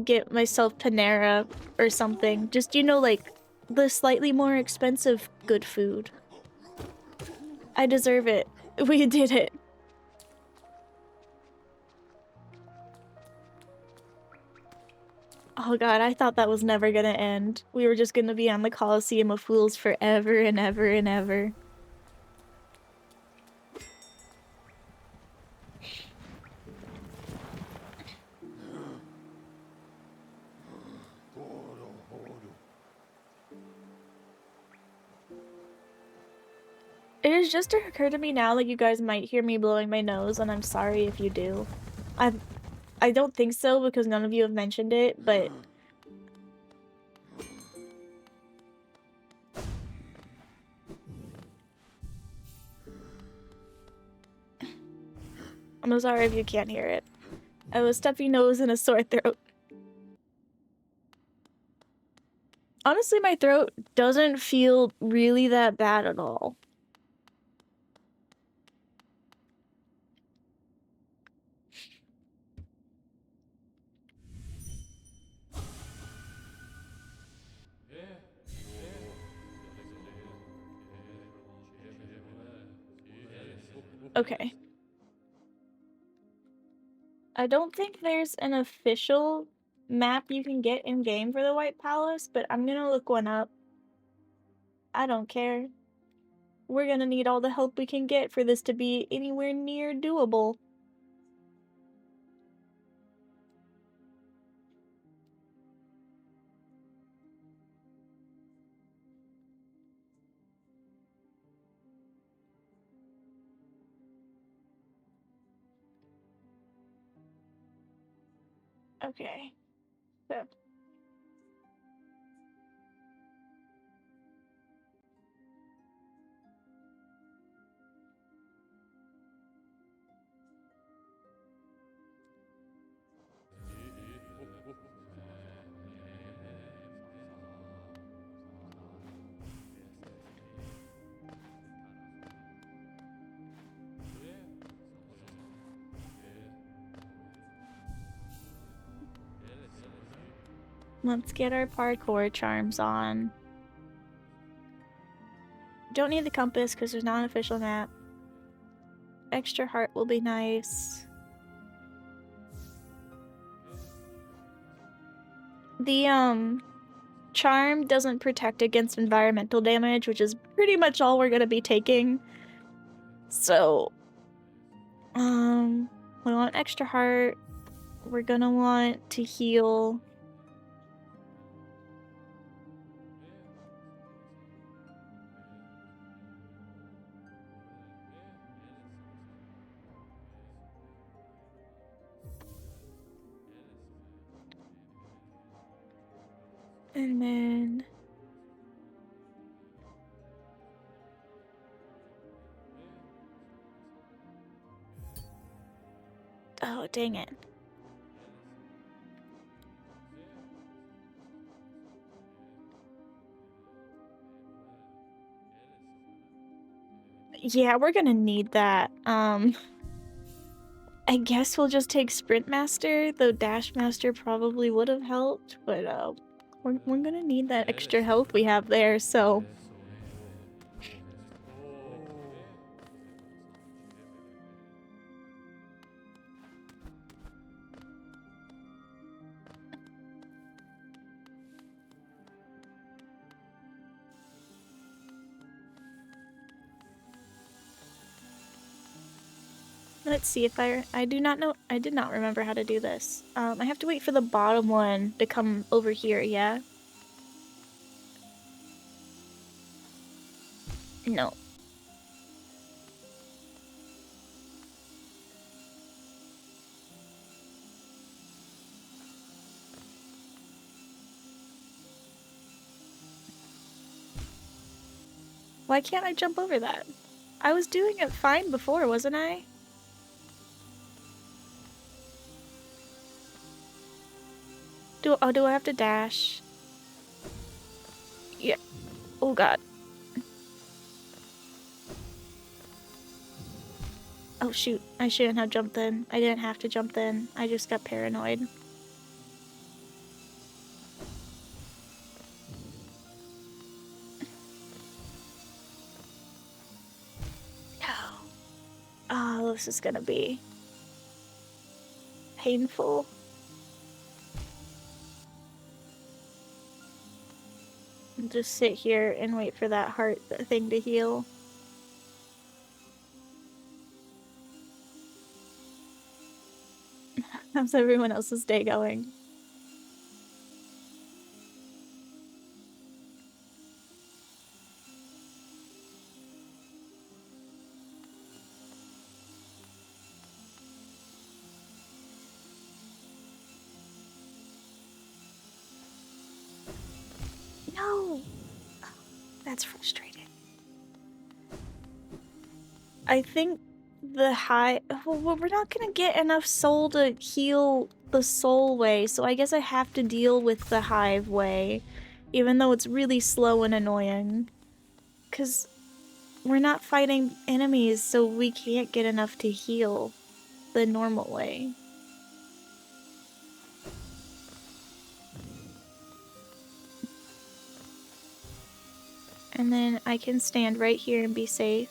Speaker 1: get myself Panera or something. Just, you know, like, the slightly more expensive good food. I deserve it. We did it. Oh god, I thought that was never gonna end. We were just gonna be on the Colosseum of Fools forever and ever and ever. It has just occurred to me now that you guys might hear me blowing my nose, and I'm sorry if you do. I don't think so because none of you have mentioned it, but I'm sorry if you can't hear it. I have a stuffy nose and a sore throat. Honestly, my throat doesn't feel really that bad at all. Okay. I don't think there's an official map you can get in-game for the White Palace, but I'm gonna look one up. I don't care. We're gonna need all the help we can get for this to be anywhere near doable. Okay. So. Let's get our parkour charms on. Don't need the compass because there's not an official map. Extra heart will be nice. The charm doesn't protect against environmental damage, which is pretty much all we're gonna be taking. So, we want extra heart. We're gonna want to heal. And then... Oh, dang it. Yeah, we're gonna need that. I guess we'll just take Sprint Master, though Dash Master probably would have helped, but we're gonna need that extra health we have there, so... Let's see if I do not know. I did not remember how to do this. I have to wait for the bottom one to come over here, yeah? No. Why can't I jump over that? I was doing it fine before, wasn't I? Do I have to dash? Yeah. Oh god. Oh shoot, I shouldn't have jumped in. I didn't have to jump in. I just got paranoid. No. Oh, this is gonna be painful. Just sit here and wait for that heart thing to heal. How's everyone else's day going? No! That's frustrating. I think the high... Well, we're not gonna get enough soul to heal the soul way, so I guess I have to deal with the hive way, even though it's really slow and annoying. Because we're not fighting enemies, so we can't get enough to heal the normal way. And then I can stand right here and be safe.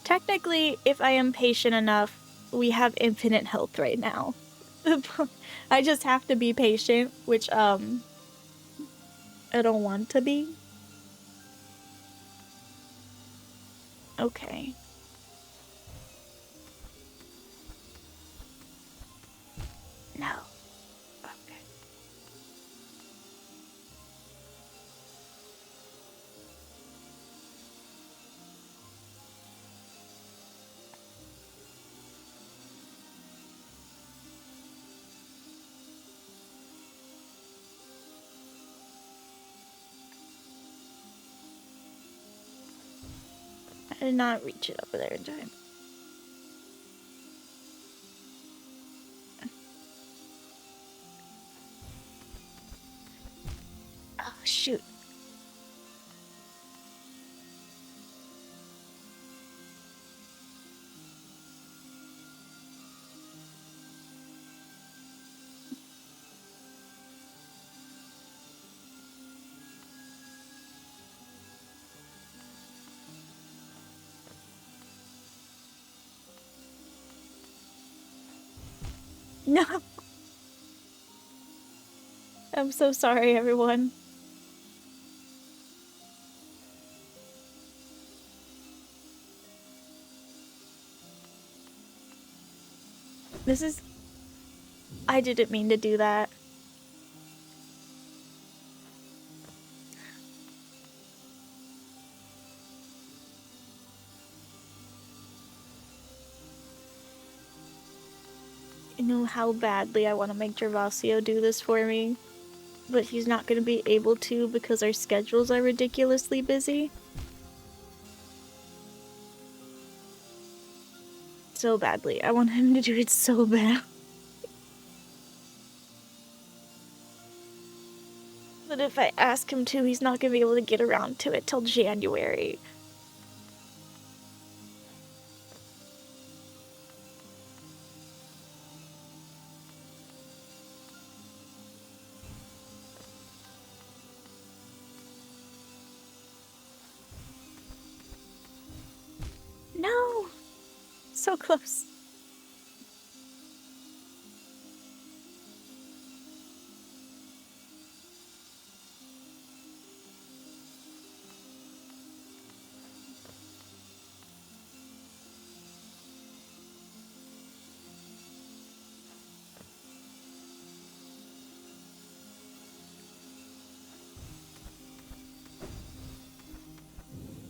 Speaker 1: Technically, if I am patient enough, we have infinite health right now. I just have to be patient, which, I don't want to be. Okay. No. Okay. I did not reach it over there in time. Oh, shoot. No. I'm so sorry, everyone. This is... I didn't mean to do that. You know how badly I want to make Gervasio do this for me, but he's not going to be able to because our schedules are ridiculously busy. So badly. I want him to do it so bad. But if I ask him to, he's not going to be able to get around to it till January. No! So close.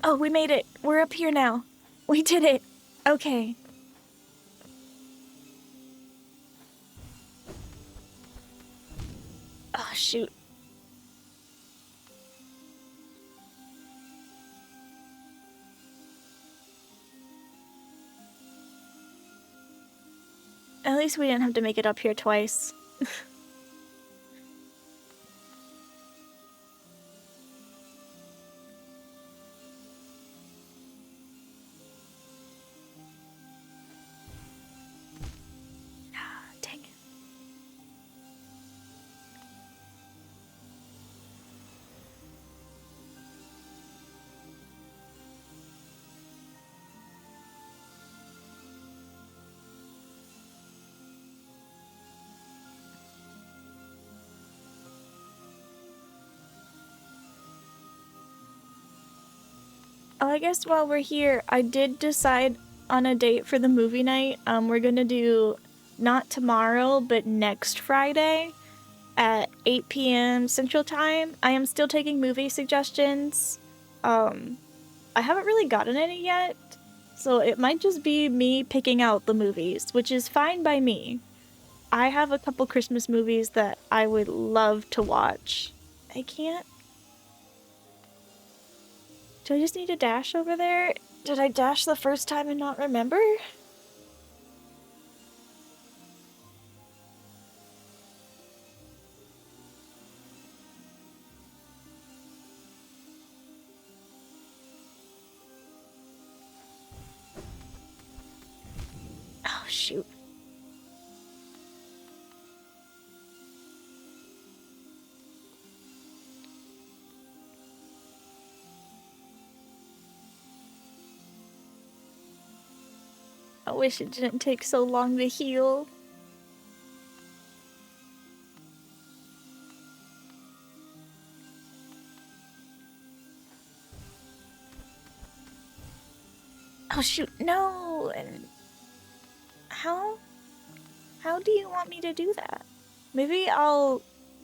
Speaker 1: Oh, we made it. We're up here now. We did it. Okay. Oh, shoot. At least we didn't have to make it up here twice. Dang it. Oh, I guess while we're here, I did decide on a date for the movie night. We're gonna do not tomorrow, but next Friday at 8 p.m. Central Time. I am still taking movie suggestions. I haven't really gotten any yet, so it might just be me picking out the movies, which is fine by me. I have a couple Christmas movies that I would love to watch. I can't. Do I just need to dash over there? Did I dash the first time and not remember? Oh, shoot. I wish it didn't take so long to heal. Oh, shoot. No. And how do you want me to do that? Maybe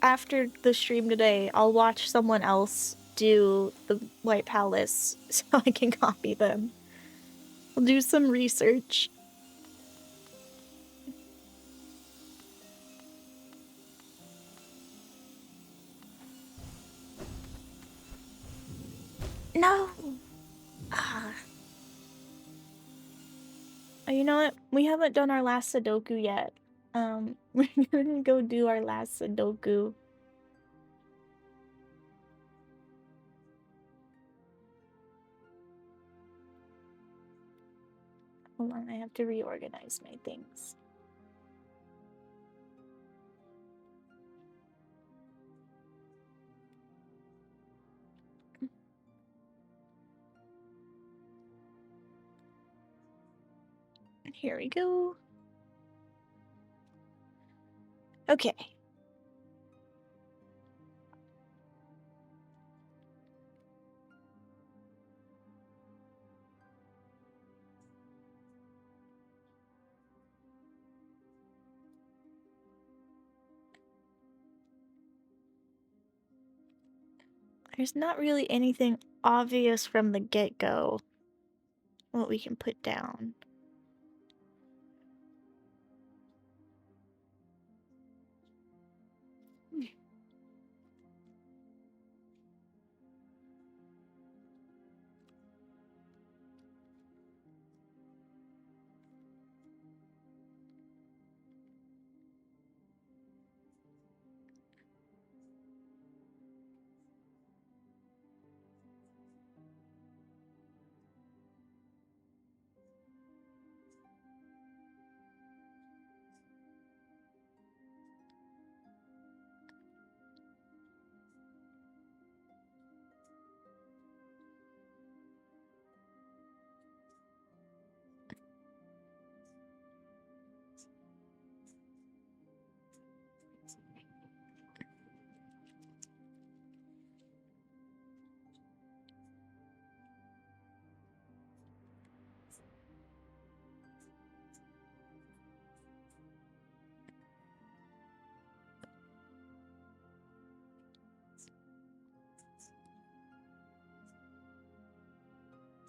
Speaker 1: after the stream today, I'll watch someone else do the White Palace so I can copy them. I'll do some research. No! Ah. Oh, you know what? We haven't done our last Sudoku yet. We're gonna go do our last Sudoku. Hold on, I have to reorganize my things. Here we go. Okay. There's not really anything obvious from the get-go what we can put down.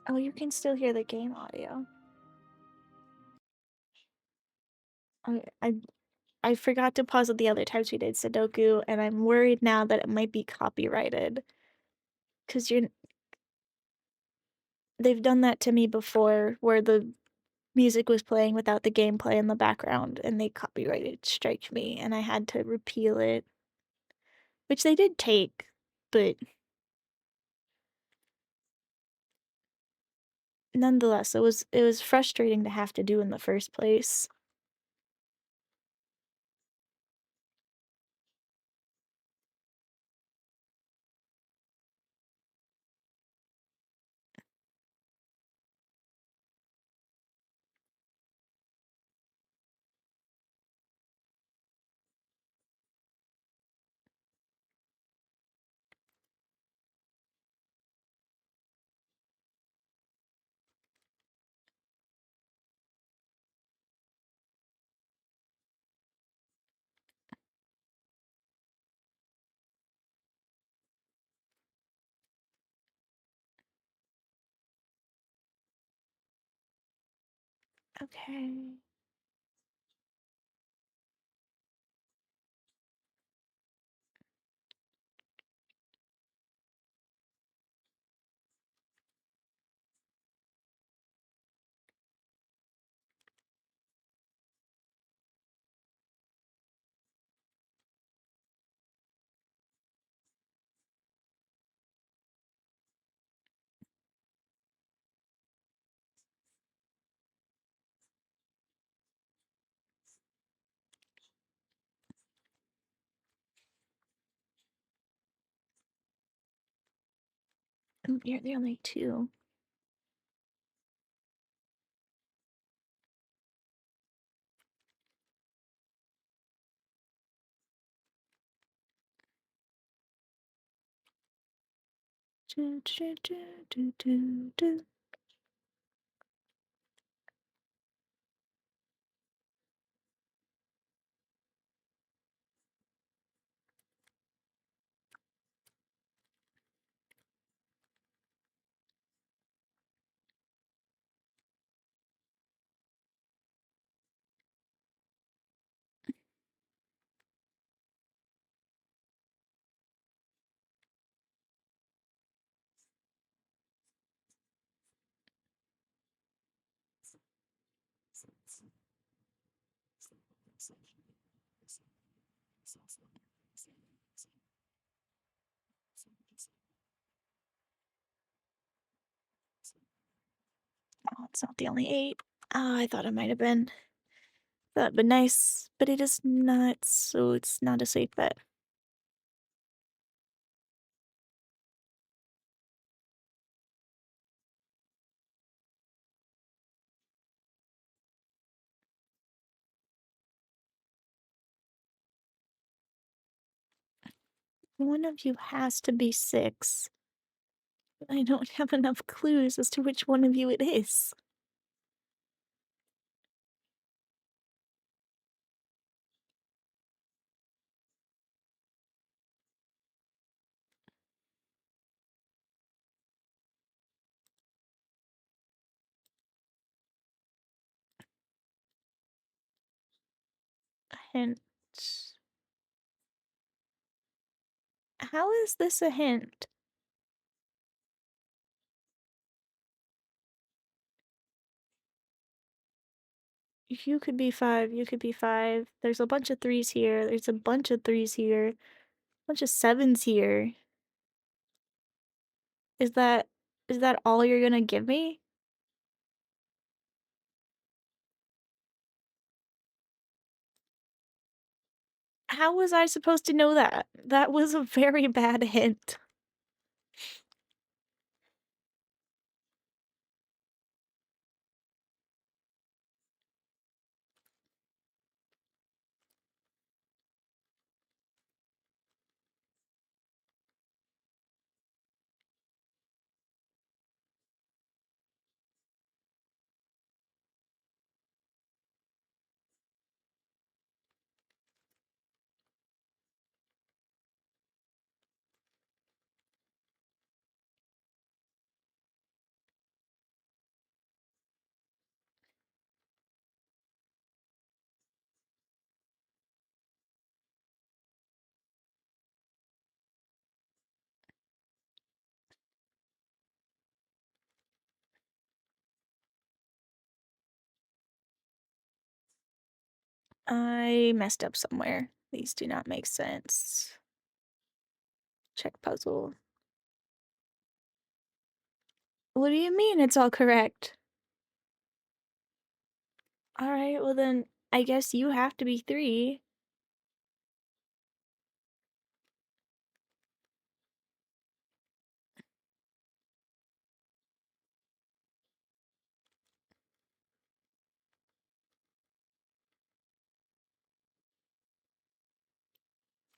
Speaker 1: Oh, you can still hear the game audio. I forgot to pause it the other times we did Sudoku, and I'm worried now that it might be copyrighted. Cause they've done that to me before, where the music was playing without the gameplay in the background, and they copyrighted strike me, and I had to repeal it. Which they did take, but nonetheless, it was frustrating to have to do in the first place. Okay. You're the only two. Do, do, do, do, do, do. Oh, it's not the only 8. Oh, I thought it might have been. That'd been nice, but it is not, so it's not a safe bet. One of you has to be 6. I don't have enough clues as to which one of you it is. A hint. How is this a hint? You could be 5, you could be 5. There's a bunch of 3s here, there's a bunch of 3s here, bunch of 7s here. Is that all you're gonna give me? How was I supposed to know that? That was a very bad hint. I messed up somewhere. These do not make sense. Check puzzle. What do you mean it's all correct? Alright, well then, I guess you have to be 3.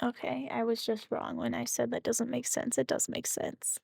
Speaker 1: Okay, I was just wrong when I said that doesn't make sense. It does make sense.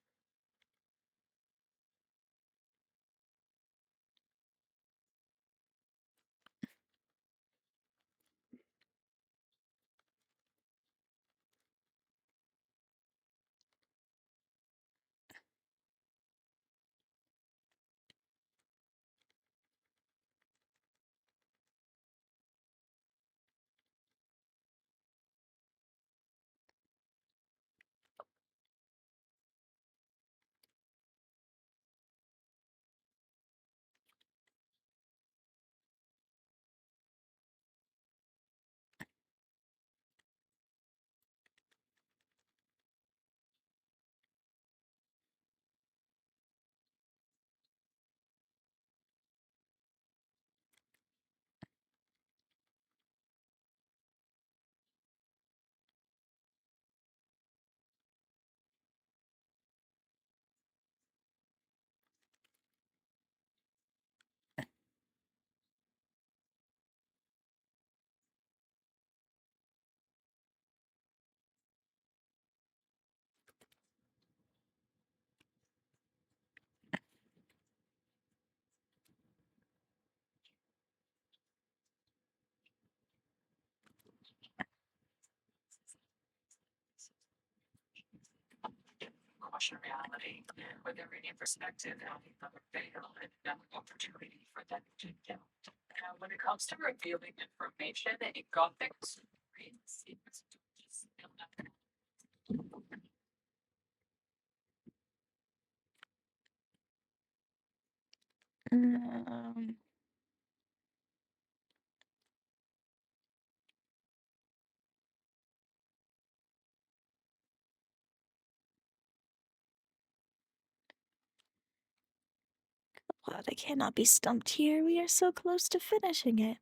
Speaker 1: Um, wow, I cannot be stumped here. We are so close to finishing it.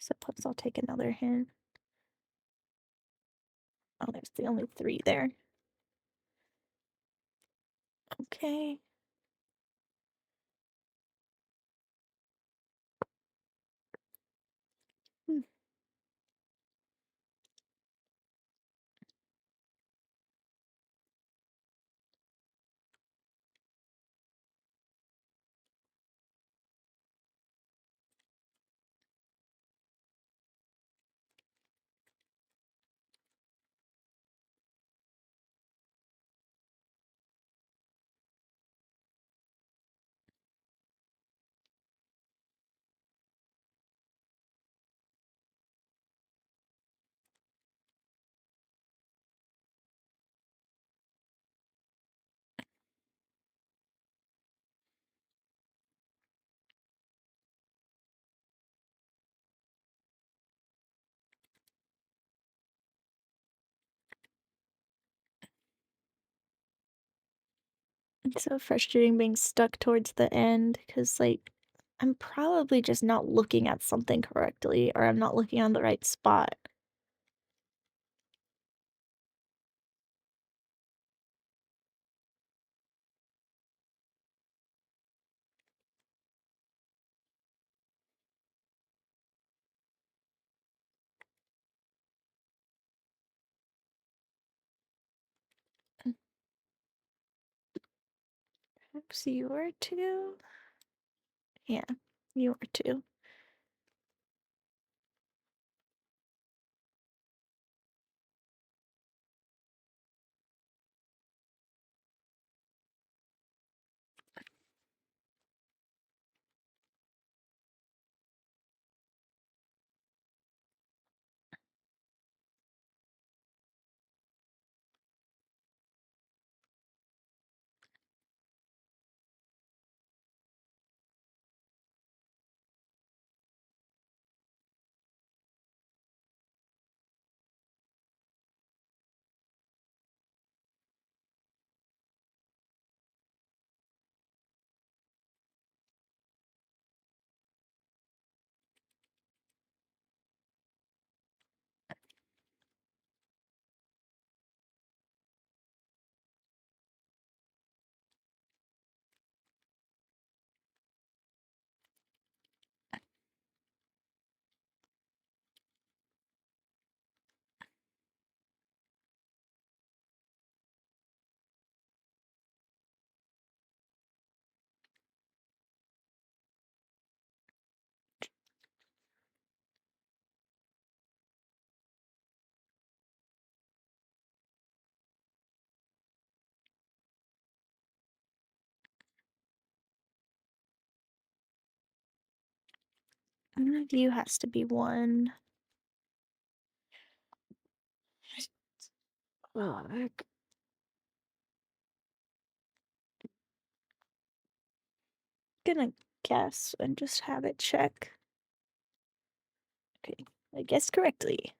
Speaker 1: Suppose I'll take another hint. Oh, there's the only 3 there. Okay. Hmm. It's so frustrating being stuck towards the end because, like, I'm probably just not looking at something correctly, or I'm not looking on the right spot. Perhaps you are too? Yeah, you are too. One of you has to be one. Fuck. Gonna guess and just have it check. Okay, I guessed correctly.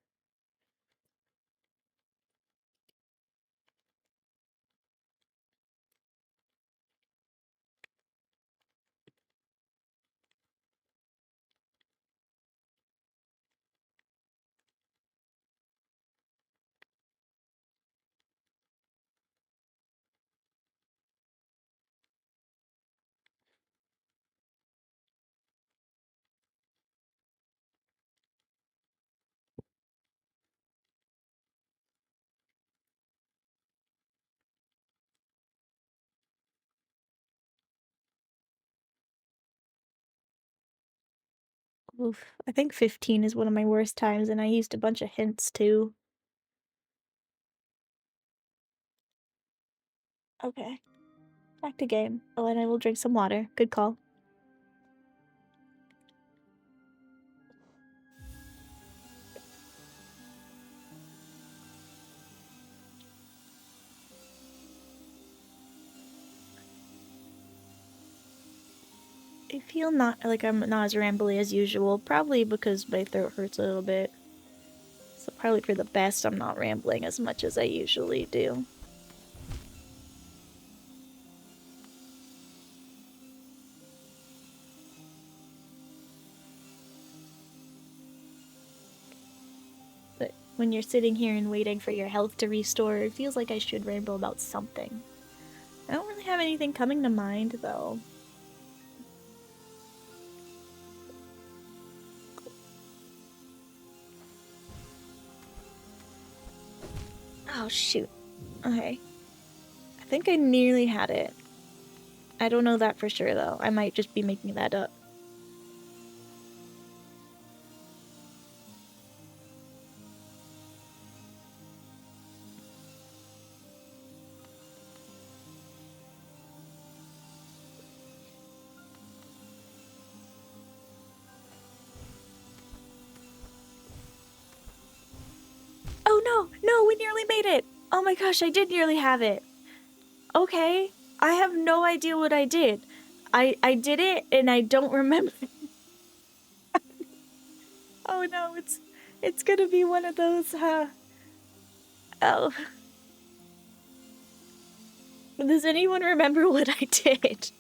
Speaker 1: Oof. I think 15 is one of my worst times, and I used a bunch of hints too. Okay. Back to game. Oh, and I will drink some water. Good call. I feel not like I'm not as rambly as usual, probably because my throat hurts a little bit. So probably for the best I'm not rambling as much as I usually do. But when you're sitting here and waiting for your health to restore, it feels like I should ramble about something. I don't really have anything coming to mind, though. Oh, shoot. Okay. I think I nearly had it. I don't know that for sure, though. I might just be making that up. Oh, no! No, we nearly made it! Oh my gosh, I did nearly have it. Okay. I have no idea what I did. I did it, and I don't remember. Oh no, it's gonna be one of those, oh. Does anyone remember what I did?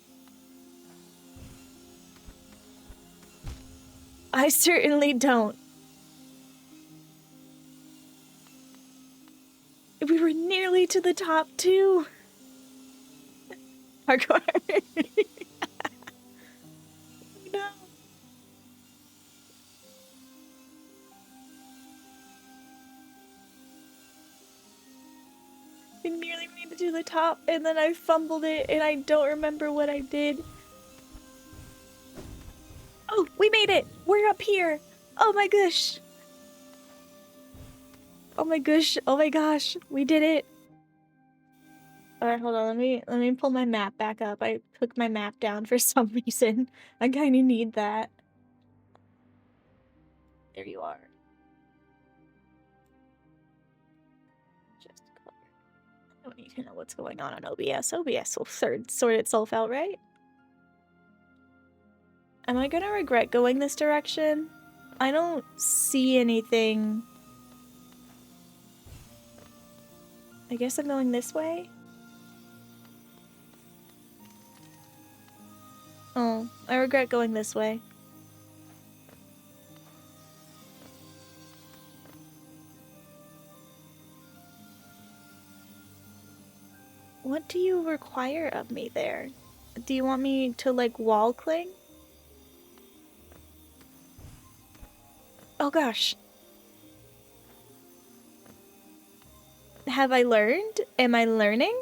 Speaker 1: I certainly don't. We were nearly to the top, too. Hardcore. No. We nearly made it to the top, and then I fumbled it, and I don't remember what I did. Oh, we made it! We're up here! Oh my gosh! Oh my gosh! Oh my gosh! We did it! Alright, hold on. Let me pull my map back up. I took my map down for some reason. I kinda need that. There you are. Just I don't need to know what's going on OBS. OBS will sort itself out, right? Am I gonna regret going this direction? I don't see anything. I guess I'm going this way? Oh, I regret going this way. What do you require of me there? Do you want me to, like, wall cling? Oh gosh. Have I learned? Am I learning?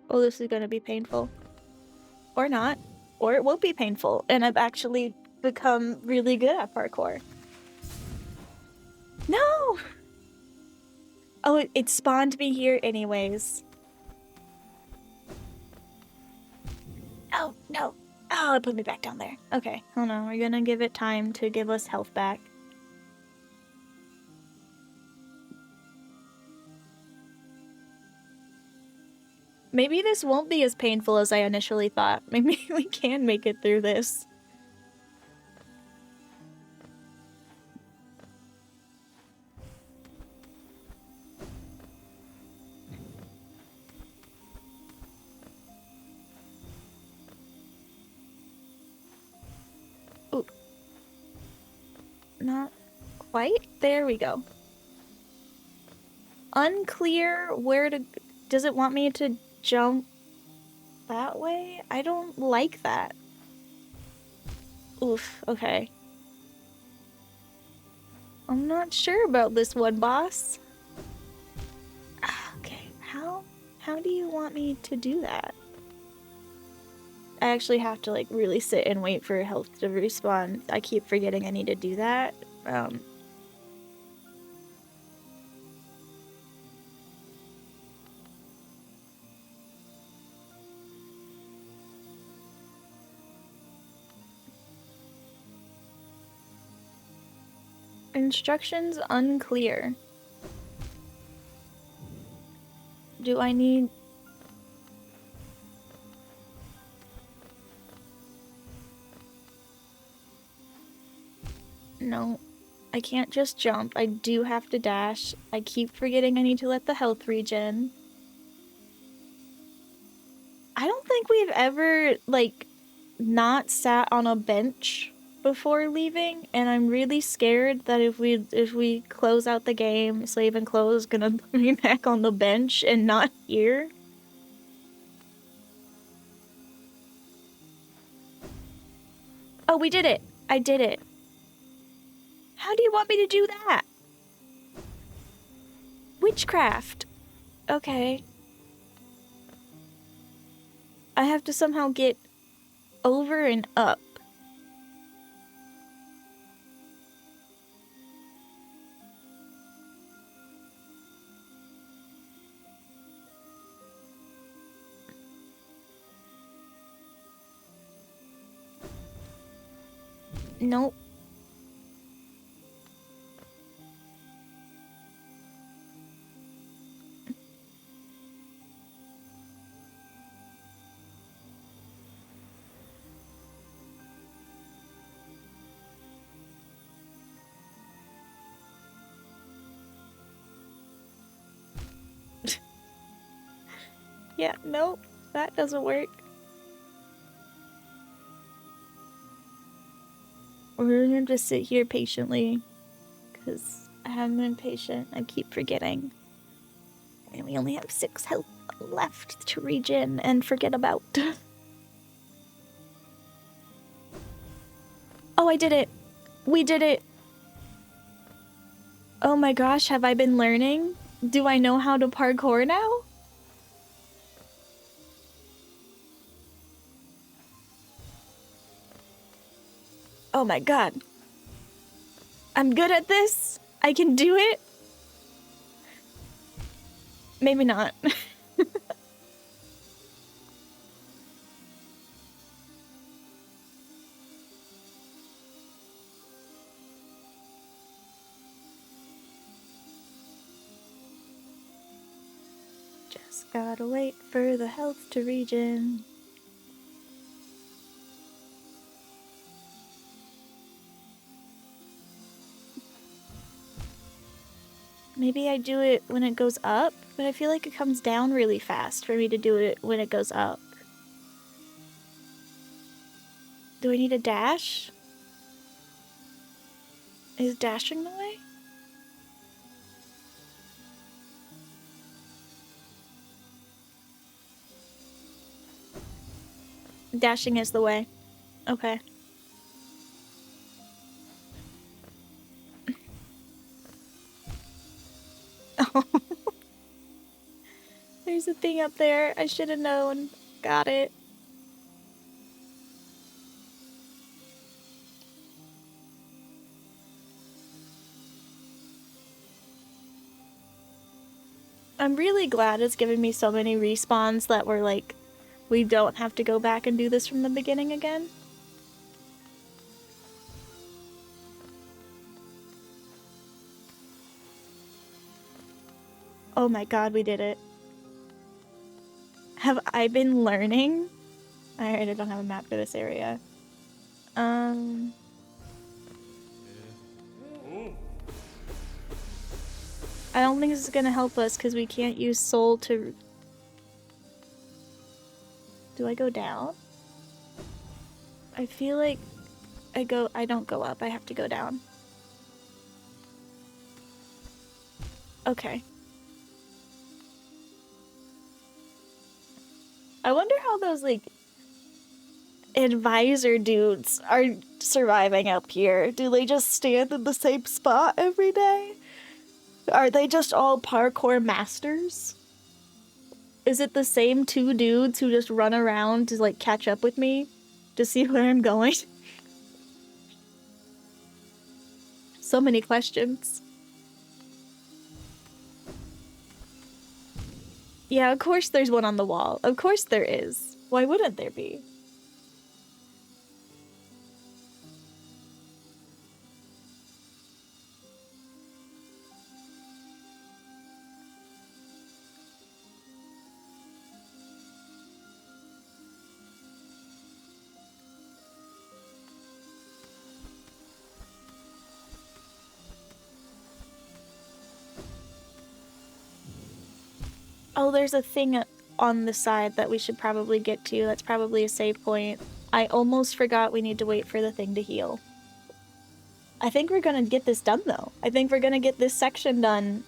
Speaker 1: Oh, this is gonna be painful. Or not. Or it won't be painful, and I've actually become really good at parkour. No! Oh, it spawned me here anyways. Oh, no. Oh, it put me back down there. Okay, hold on. We're gonna give it time to give us health back. Maybe this won't be as painful as I initially thought. Maybe we can make it through this. Ooh. Not quite. There we go. Unclear where to... Does it want me to jump that way? I don't like that. Oof, okay. I'm not sure about this one, boss. Okay, how do you want me to do that? I actually have to, like, really sit and wait for health to respawn. I keep forgetting I need to do that. Instructions unclear. Do I need... No, I can't just jump. I do have to dash. I keep forgetting I need to let the health regen. I don't think we've ever, like, not sat on a bench before leaving, and I'm really scared that if we close out the game, save and close, gonna be back on the bench and not here. Oh, we did it! I did it. How do you want me to do that? Witchcraft. Okay. I have to somehow get over and up. Nope. Yeah, nope, that doesn't work. We're gonna just sit here patiently, because I haven't been patient. I keep forgetting. And we only have 6 health left to regen and forget about. Oh, I did it! We did it! Oh my gosh, have I been learning? Do I know how to parkour now? Oh my god. I'm good at this? I can do it? Maybe not. Just gotta wait for the health to regen. Maybe I do it when it goes up, but I feel like it comes down really fast for me to do it when it goes up. Do I need a dash? Is dashing the way? Dashing is the way. Okay. Oh. There's a thing up there. I should have known. Got it. I'm really glad it's given me so many respawns that were like, we don't have to go back and do this from the beginning again. Oh my god, we did it. Have I been learning? Alright, I don't have a map for this area. I don't think this is gonna help us because we can't use soul to... Do I go down? I feel like I don't go up. I have to go down. Okay. I wonder how those, like, advisor dudes are surviving up here. Do they just stand in the same spot every day? Are they just all parkour masters? Is it the same 2 dudes who just run around to, like, catch up with me to see where I'm going? So many questions. Yeah, of course there's one on the wall. Of course there is. Why wouldn't there be? Oh, there's a thing on the side that we should probably get to. That's probably a save point. I almost forgot we need to wait for the thing to heal. I think we're gonna get this done, though. I think we're gonna get this section done.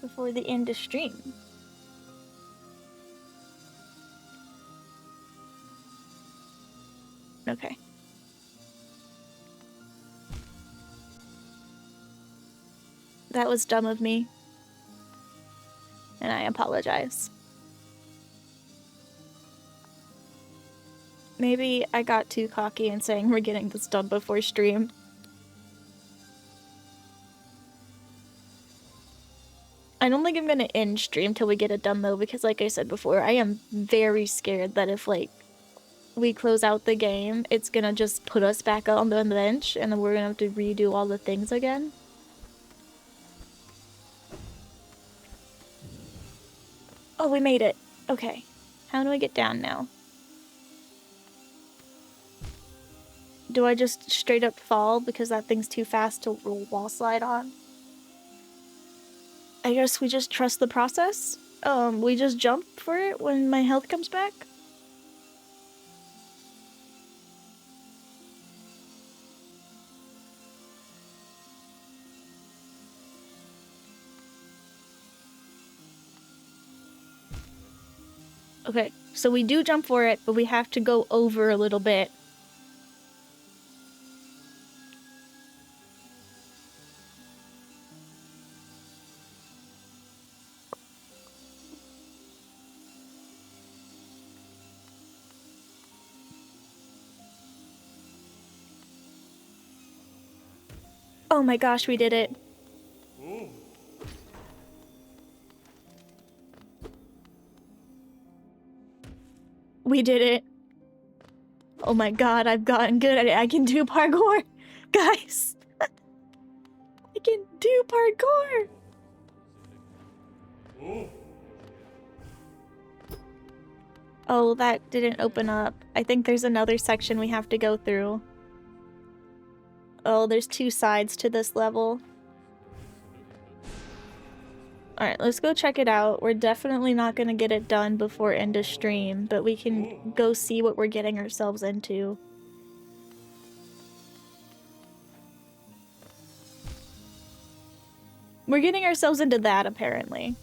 Speaker 1: Before the end of stream. Okay. That was dumb of me. And I apologize. Maybe I got too cocky in saying we're getting this done before stream. I don't think I'm gonna end stream till we get it done, though, because like I said before, I am very scared that if, like, we close out the game, it's gonna just put us back on the bench, and then we're gonna have to redo all the things again. Oh, we made it. Okay. How do I get down now? Do I just straight up fall because that thing's too fast to wall slide on? I guess we just trust the process. We just jump for it when my health comes back. Okay, so we do jump for it, but we have to go over a little bit. Oh my gosh, we did it. We did it. Oh my god, I've gotten good at it. I can do parkour. Guys, I can do parkour. Oh, that didn't open up. I think there's another section we have to go through. Oh, there's 2 sides to this level. Alright, let's go check it out. We're definitely not gonna get it done before end of stream, but we can go see what we're getting ourselves into. We're getting ourselves into that, apparently.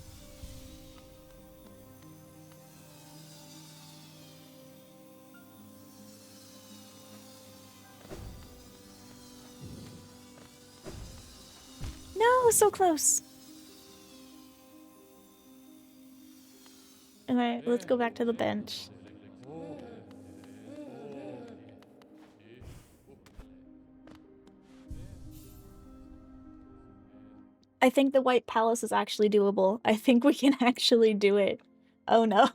Speaker 1: No, so close. Alright, let's go back to the bench. I think the White Palace is actually doable. I think we can actually do it. Oh no.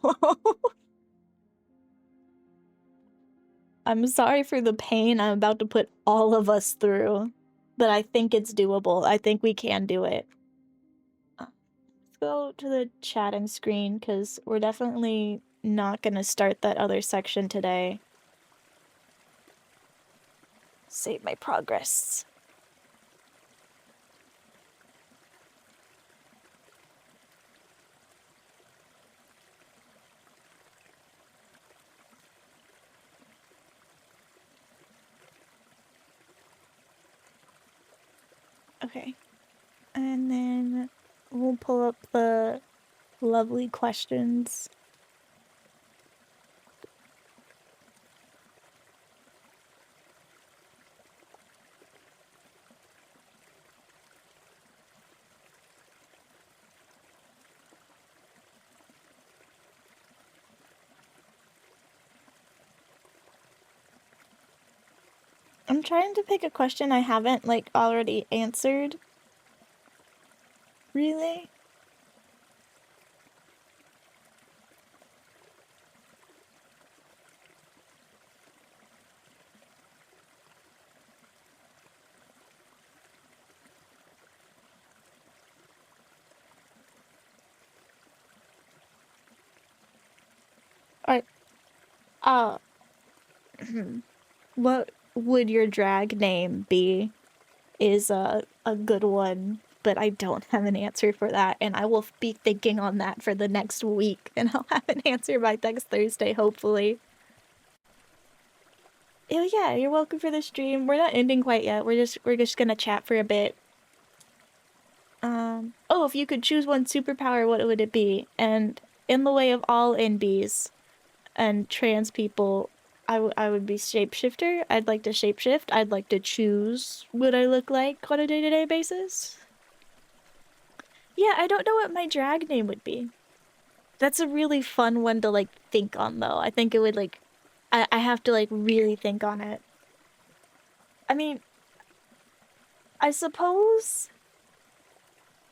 Speaker 1: I'm sorry for the pain I'm about to put all of us through, but I think it's doable. I think we can do it. Let's go to the chatting screen, because we're definitely not going to start that other section today. Save my progress. Okay. And then we'll pull up the lovely questions. I'm trying to pick a question I haven't, like, already answered. Really? Alright. What would your drag name be? Is a good one, but I don't have an answer for that, and I will be thinking on that for the next week, and I'll have an answer by next Thursday, hopefully. Oh yeah, you're welcome for the stream. We're not ending quite yet. We're just gonna chat for a bit. Oh, if you could choose one superpower, what would it be? And in the way of all NBs and trans people, I would be shapeshifter. I'd like to shapeshift. I'd like to choose what I look like on a day-to-day basis. Yeah, I don't know what my drag name would be. That's a really fun one to, like, think on, though. I think it would, like... I have to, like, really think on it. I mean... I suppose...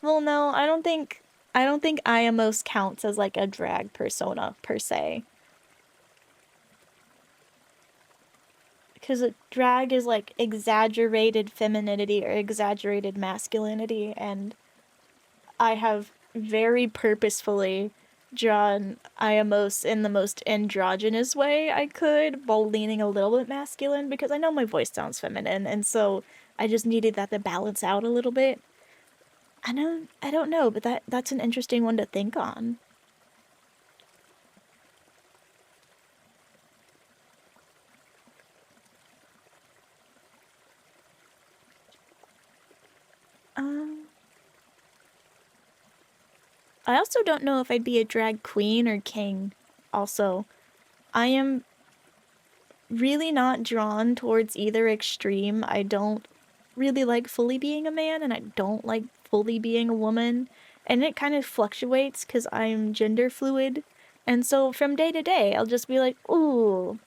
Speaker 1: Well, no, I don't think IMOs counts as, like, a drag persona, per se. Because drag is, like, exaggerated femininity or exaggerated masculinity, and I have very purposefully drawn Iamos in the most androgynous way I could, while leaning a little bit masculine, because I know my voice sounds feminine, and so I just needed that to balance out a little bit. I don't know, but that's an interesting one to think on. Um, I also don't know if I'd be a drag queen or king. Also, I am really not drawn towards either extreme. I don't really like fully being a man, and I don't like fully being a woman. And it kind of fluctuates because I'm gender fluid. And so from day to day, I'll just be like, ooh,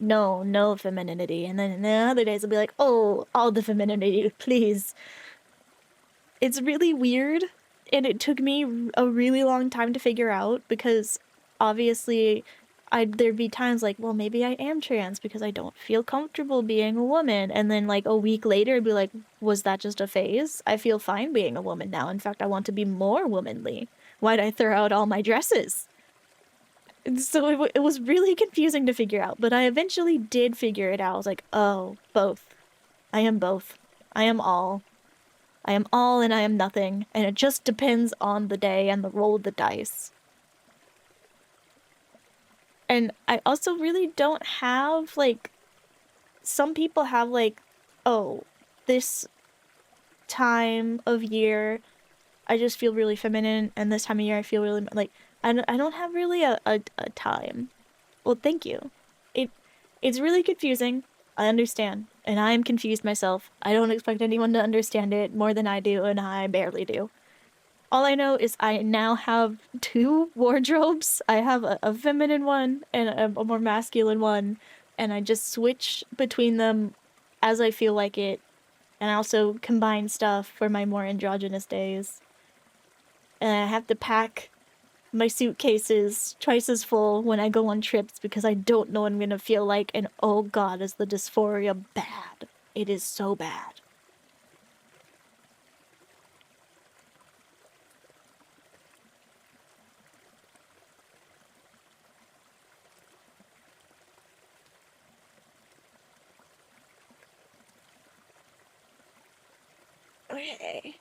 Speaker 1: no femininity. And then in the other days, I'll be like, oh, all the femininity, please. It's really weird, and it took me a really long time to figure out because obviously there'd be times like, well, maybe I am trans because I don't feel comfortable being a woman. And then like a week later, I'd be like, was that just a phase? I feel fine being a woman now. In fact, I want to be more womanly. Why'd I throw out all my dresses? And so it was really confusing to figure out, but I eventually did figure it out. I was like, oh, both. I am both. I am all. I am all and I am nothing, and it just depends on the day and the roll of the dice. And I also really don't have, like, some people have, like, oh, this time of year, I just feel really feminine, and this time of year, I feel really, like, I don't have really a time. Well, thank you. It, it's really confusing. I understand, and I am confused myself. I don't expect anyone to understand it more than I do, and I barely do. All I know is I now have two wardrobes. I have a feminine one and a more masculine one, and I just switch between them as I feel like it. And I also combine stuff for my more androgynous days. And I have to pack my suitcases twice as full when I go on trips because I don't know what I'm gonna feel like. And oh god, is the dysphoria bad. It is so bad. Okay.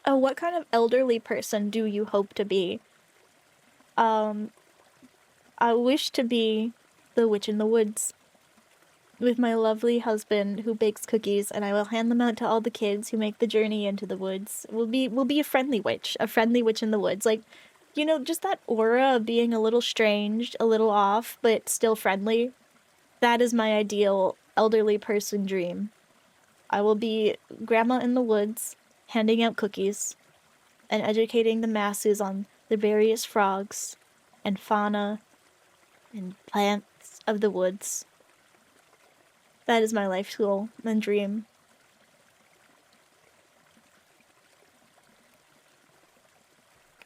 Speaker 1: Oh, what kind of elderly person do you hope to be? Um, I wish to be the witch in the woods with my lovely husband who bakes cookies, and I will hand them out to all the kids who make the journey into the woods. We'll be a friendly witch in the woods. Like, you know, just that aura of being a little strange, a little off, but still friendly. That is my ideal elderly person dream. I will be grandma in the woods, handing out cookies and educating the masses on the various frogs and fauna and plants of the woods. That is my life goal and dream.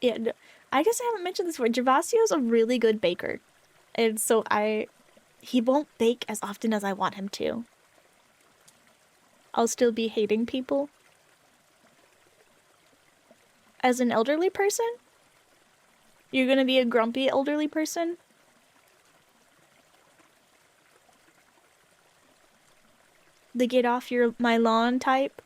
Speaker 1: Yeah, I guess I haven't mentioned this before. Gervasio's a really good baker, and so he won't bake as often as I want him to. I'll still be hating people. As an elderly person? You're gonna be a grumpy elderly person? The get off my lawn type?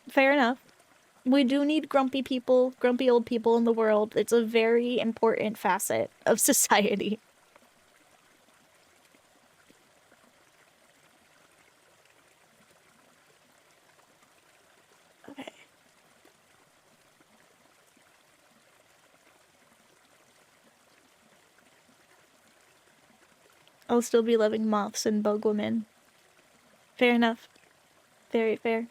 Speaker 1: Fair enough. We do need grumpy people, grumpy old people in the world. It's a very important facet of society. Okay. I'll still be loving moths and bug women. Fair enough. Very fair.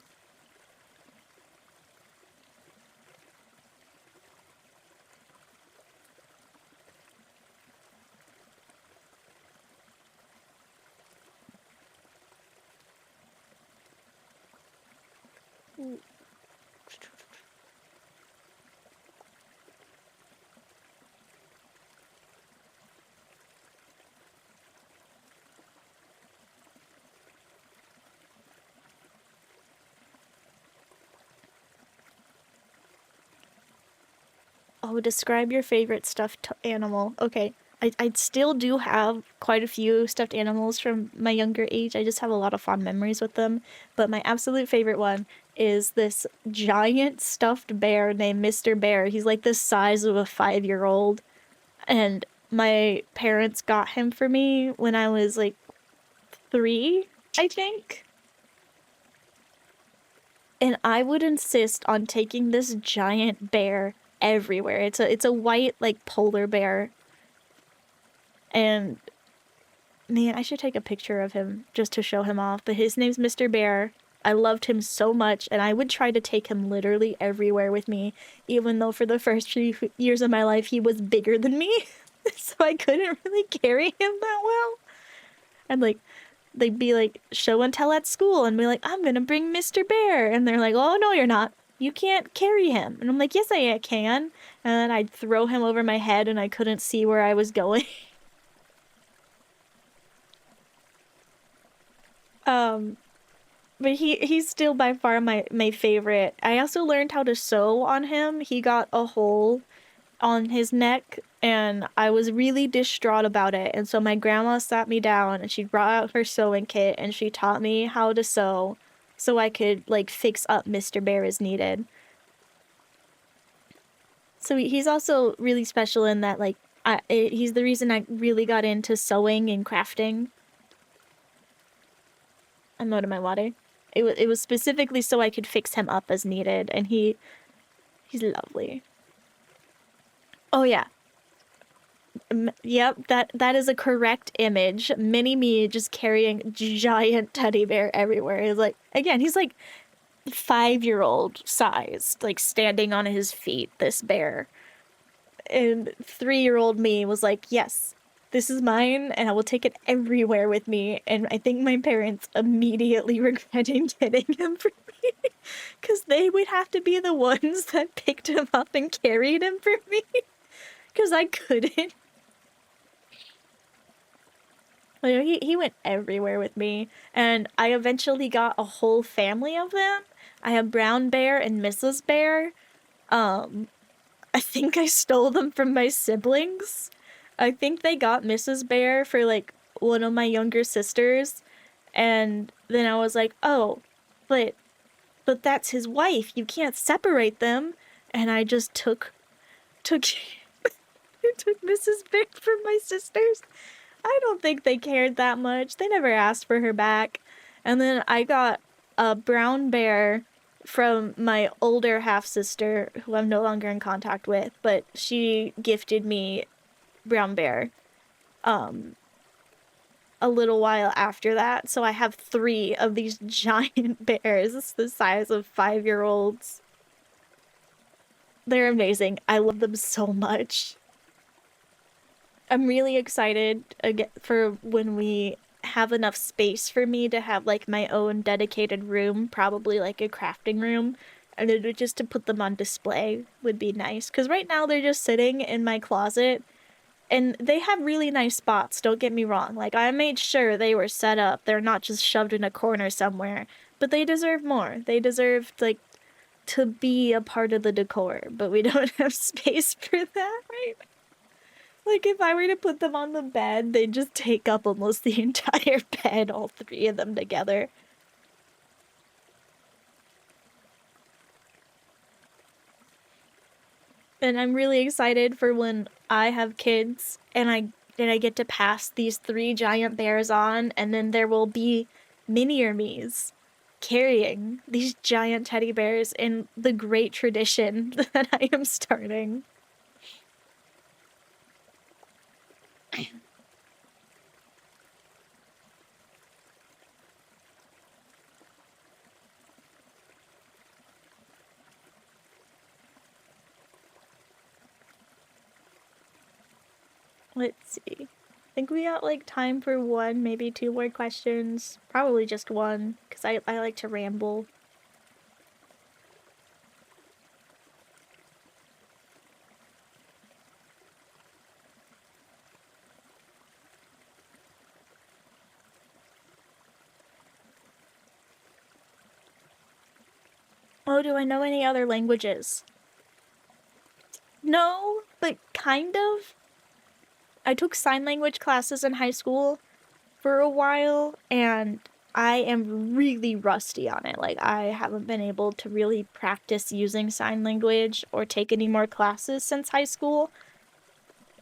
Speaker 1: Oh, describe your favorite stuffed animal. Okay. I still do have quite a few stuffed animals from my younger age. I just have a lot of fond memories with them. But my absolute favorite one is this giant stuffed bear named Mr. Bear. He's like the size of a 5-year-old. And my parents got him for me when I was like 3, I think. And I would insist on taking this giant bear everywhere. It's a white like polar bear. And man, I should take a picture of him just to show him off. But his name's Mr. Bear. I loved him so much, and I would try to take him literally everywhere with me, even though for the first few years of my life he was bigger than me. So I couldn't really carry him that well. And like they'd be like show and tell at school and be like, I'm gonna bring Mr. Bear. And they're like, oh, no, you're not. You can't carry him. And I'm like, yes, I can. And then I'd throw him over my head and I couldn't see where I was going. um, but he's still by far my favorite. I also learned how to sew on him. He got a hole on his neck and I was really distraught about it. And so my grandma sat me down and she brought out her sewing kit and she taught me how to sew so I could like fix up Mr. Bear as needed. So he's also really special in that like he's the reason I really got into sewing and crafting. I'm out of my water. It was specifically so I could fix him up as needed and he's lovely. Oh yeah, yep, that is a correct image. Mini me just carrying giant teddy bear everywhere. He's like, again, he's like 5-year-old sized, like standing on his feet, this bear. And 3-year-old me was like, yes, this is mine, and I will take it everywhere with me. And I think my parents immediately regretted getting him for me because they would have to be the ones that picked him up and carried him for me because I couldn't. You know, he went everywhere with me, and I eventually got a whole family of them. I have Brown Bear and Mrs. Bear. I think I stole them from my siblings. I think they got Mrs. Bear for like one of my younger sisters, and then I was like, "Oh, but that's his wife. You can't separate them." And I just took took Mrs. Bear from my sisters. I don't think they cared that much. They never asked for her back. And then I got a brown bear from my older half sister, who I'm no longer in contact with, but she gifted me brown bear a little while after that. So I have 3 of these giant bears, the size of 5-year-olds. They're amazing. I love them so much. I'm really excited for when we have enough space for me to have like my own dedicated room, probably like a crafting room, and then just to put them on display would be nice. Because right now they're just sitting in my closet, and they have really nice spots, don't get me wrong. Like I made sure they were set up. They're not just shoved in a corner somewhere. But they deserve more. They deserve like to be a part of the decor, but we don't have space for that right. Like, if I were to put them on the bed, they'd just take up almost the entire bed, all 3 of them together. And I'm really excited for when I have kids and I get to pass these 3 giant bears on, and then there will be minier me's carrying these giant teddy bears in the great tradition that I am starting. Let's see. I think we got like time for 1, maybe 2 more questions. Probably just 1, because I like to ramble. Oh, do I know any other languages? No, but kind of. I took sign language classes in high school for a while, and I am really rusty on it. Like, I haven't been able to really practice using sign language or take any more classes since high school.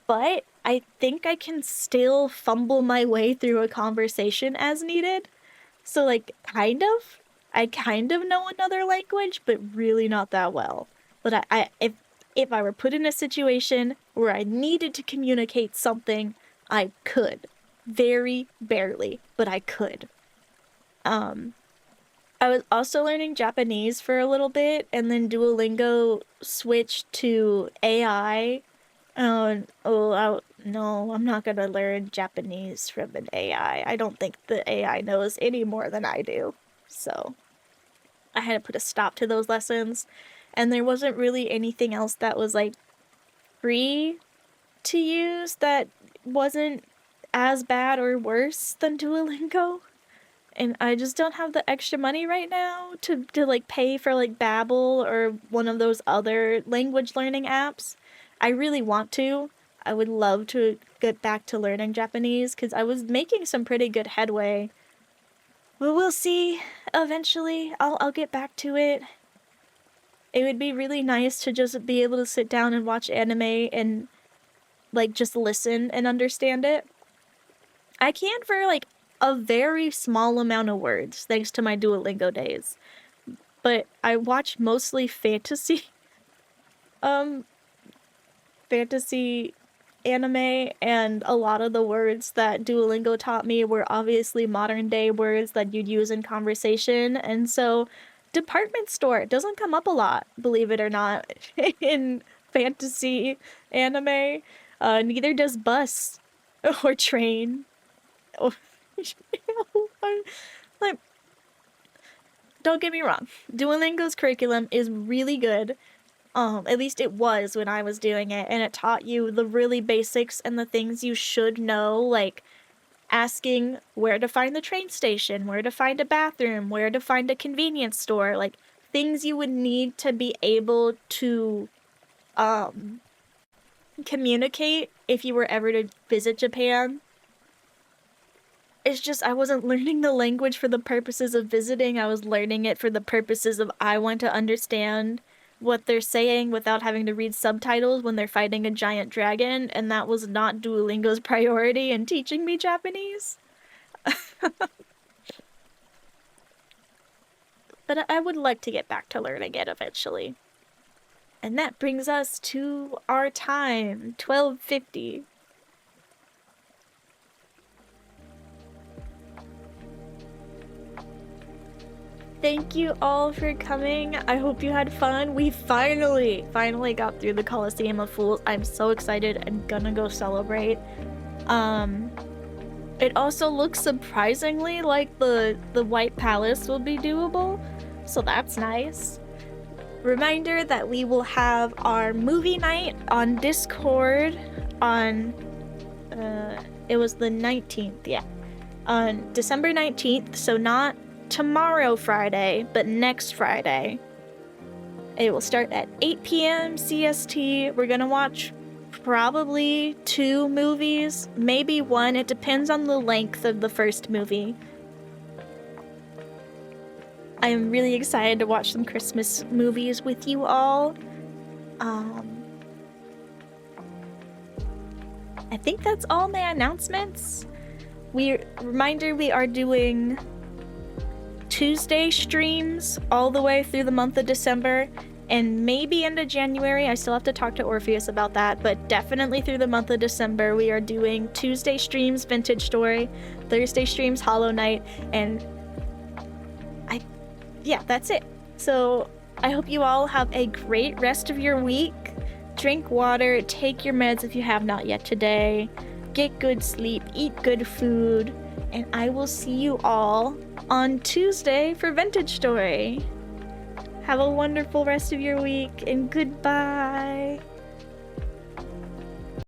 Speaker 1: But I think I can still fumble my way through a conversation as needed. So, like, I kind of know another language, but really not that well. But if I were put in a situation where I needed to communicate something, I could. Very barely, but I could. I was also learning Japanese for a little bit, and then Duolingo switched to AI. No, I'm not gonna learn Japanese from an AI. I don't think the AI knows any more than I do. So I had to put a stop to those lessons, and there wasn't really anything else that was like free to use that wasn't as bad or worse than Duolingo. And I just don't have the extra money right now to like pay for like Babbel or one of those other language learning apps. I really want to. I would love to get back to learning Japanese because I was making some pretty good headway. But we'll see. Eventually, I'll get back to it. It would be really nice to just be able to sit down and watch anime and like just listen and understand it. I can for like a very small amount of words thanks to my Duolingo days. But I watch mostly fantasy fantasy anime, and a lot of the words that Duolingo taught me were obviously modern day words that you'd use in conversation, and so department store doesn't come up a lot, believe it or not, in fantasy anime. Neither does bus or train. Or, like, don't get me wrong, Duolingo's curriculum is really good. At least it was when I was doing it, and it taught you the really basics and the things you should know, like asking where to find the train station, where to find a bathroom, where to find a convenience store, like things you would need to be able to communicate if you were ever to visit Japan. It's just I wasn't learning the language for the purposes of visiting. I was learning it for the purposes of I want to understand what they're saying without having to read subtitles when they're fighting a giant dragon, and that was not Duolingo's priority in teaching me Japanese. But I would like to get back to learning it eventually. And that brings us to our time, 12:50. Thank you all for coming. I hope you had fun. We finally got through the Colosseum of Fools. I'm so excited. I'm gonna go celebrate. It also looks surprisingly like the White Palace will be doable, so that's nice. Reminder that we will have our movie night on Discord on it was the 19th, yeah. On December 19th, so not tomorrow Friday, but next Friday. It will start at 8 p.m. CST. We're gonna watch probably 2 movies, maybe 1. It depends on the length of the first movie. I am really excited to watch some Christmas movies with you all. I think that's all my announcements. Reminder, we are doing Tuesday streams all the way through the month of December and maybe into January. I still have to talk to Orpheus about that, but definitely through the month of December we are doing Tuesday streams Vintage Story, Thursday streams Hollow Knight, and yeah, that's it. So I hope you all have a great rest of your week. Drink water, take your meds if you have not yet today, get good sleep, eat good food, and I will see you all on Tuesday for Vintage Story. Have a wonderful rest of your week, and goodbye.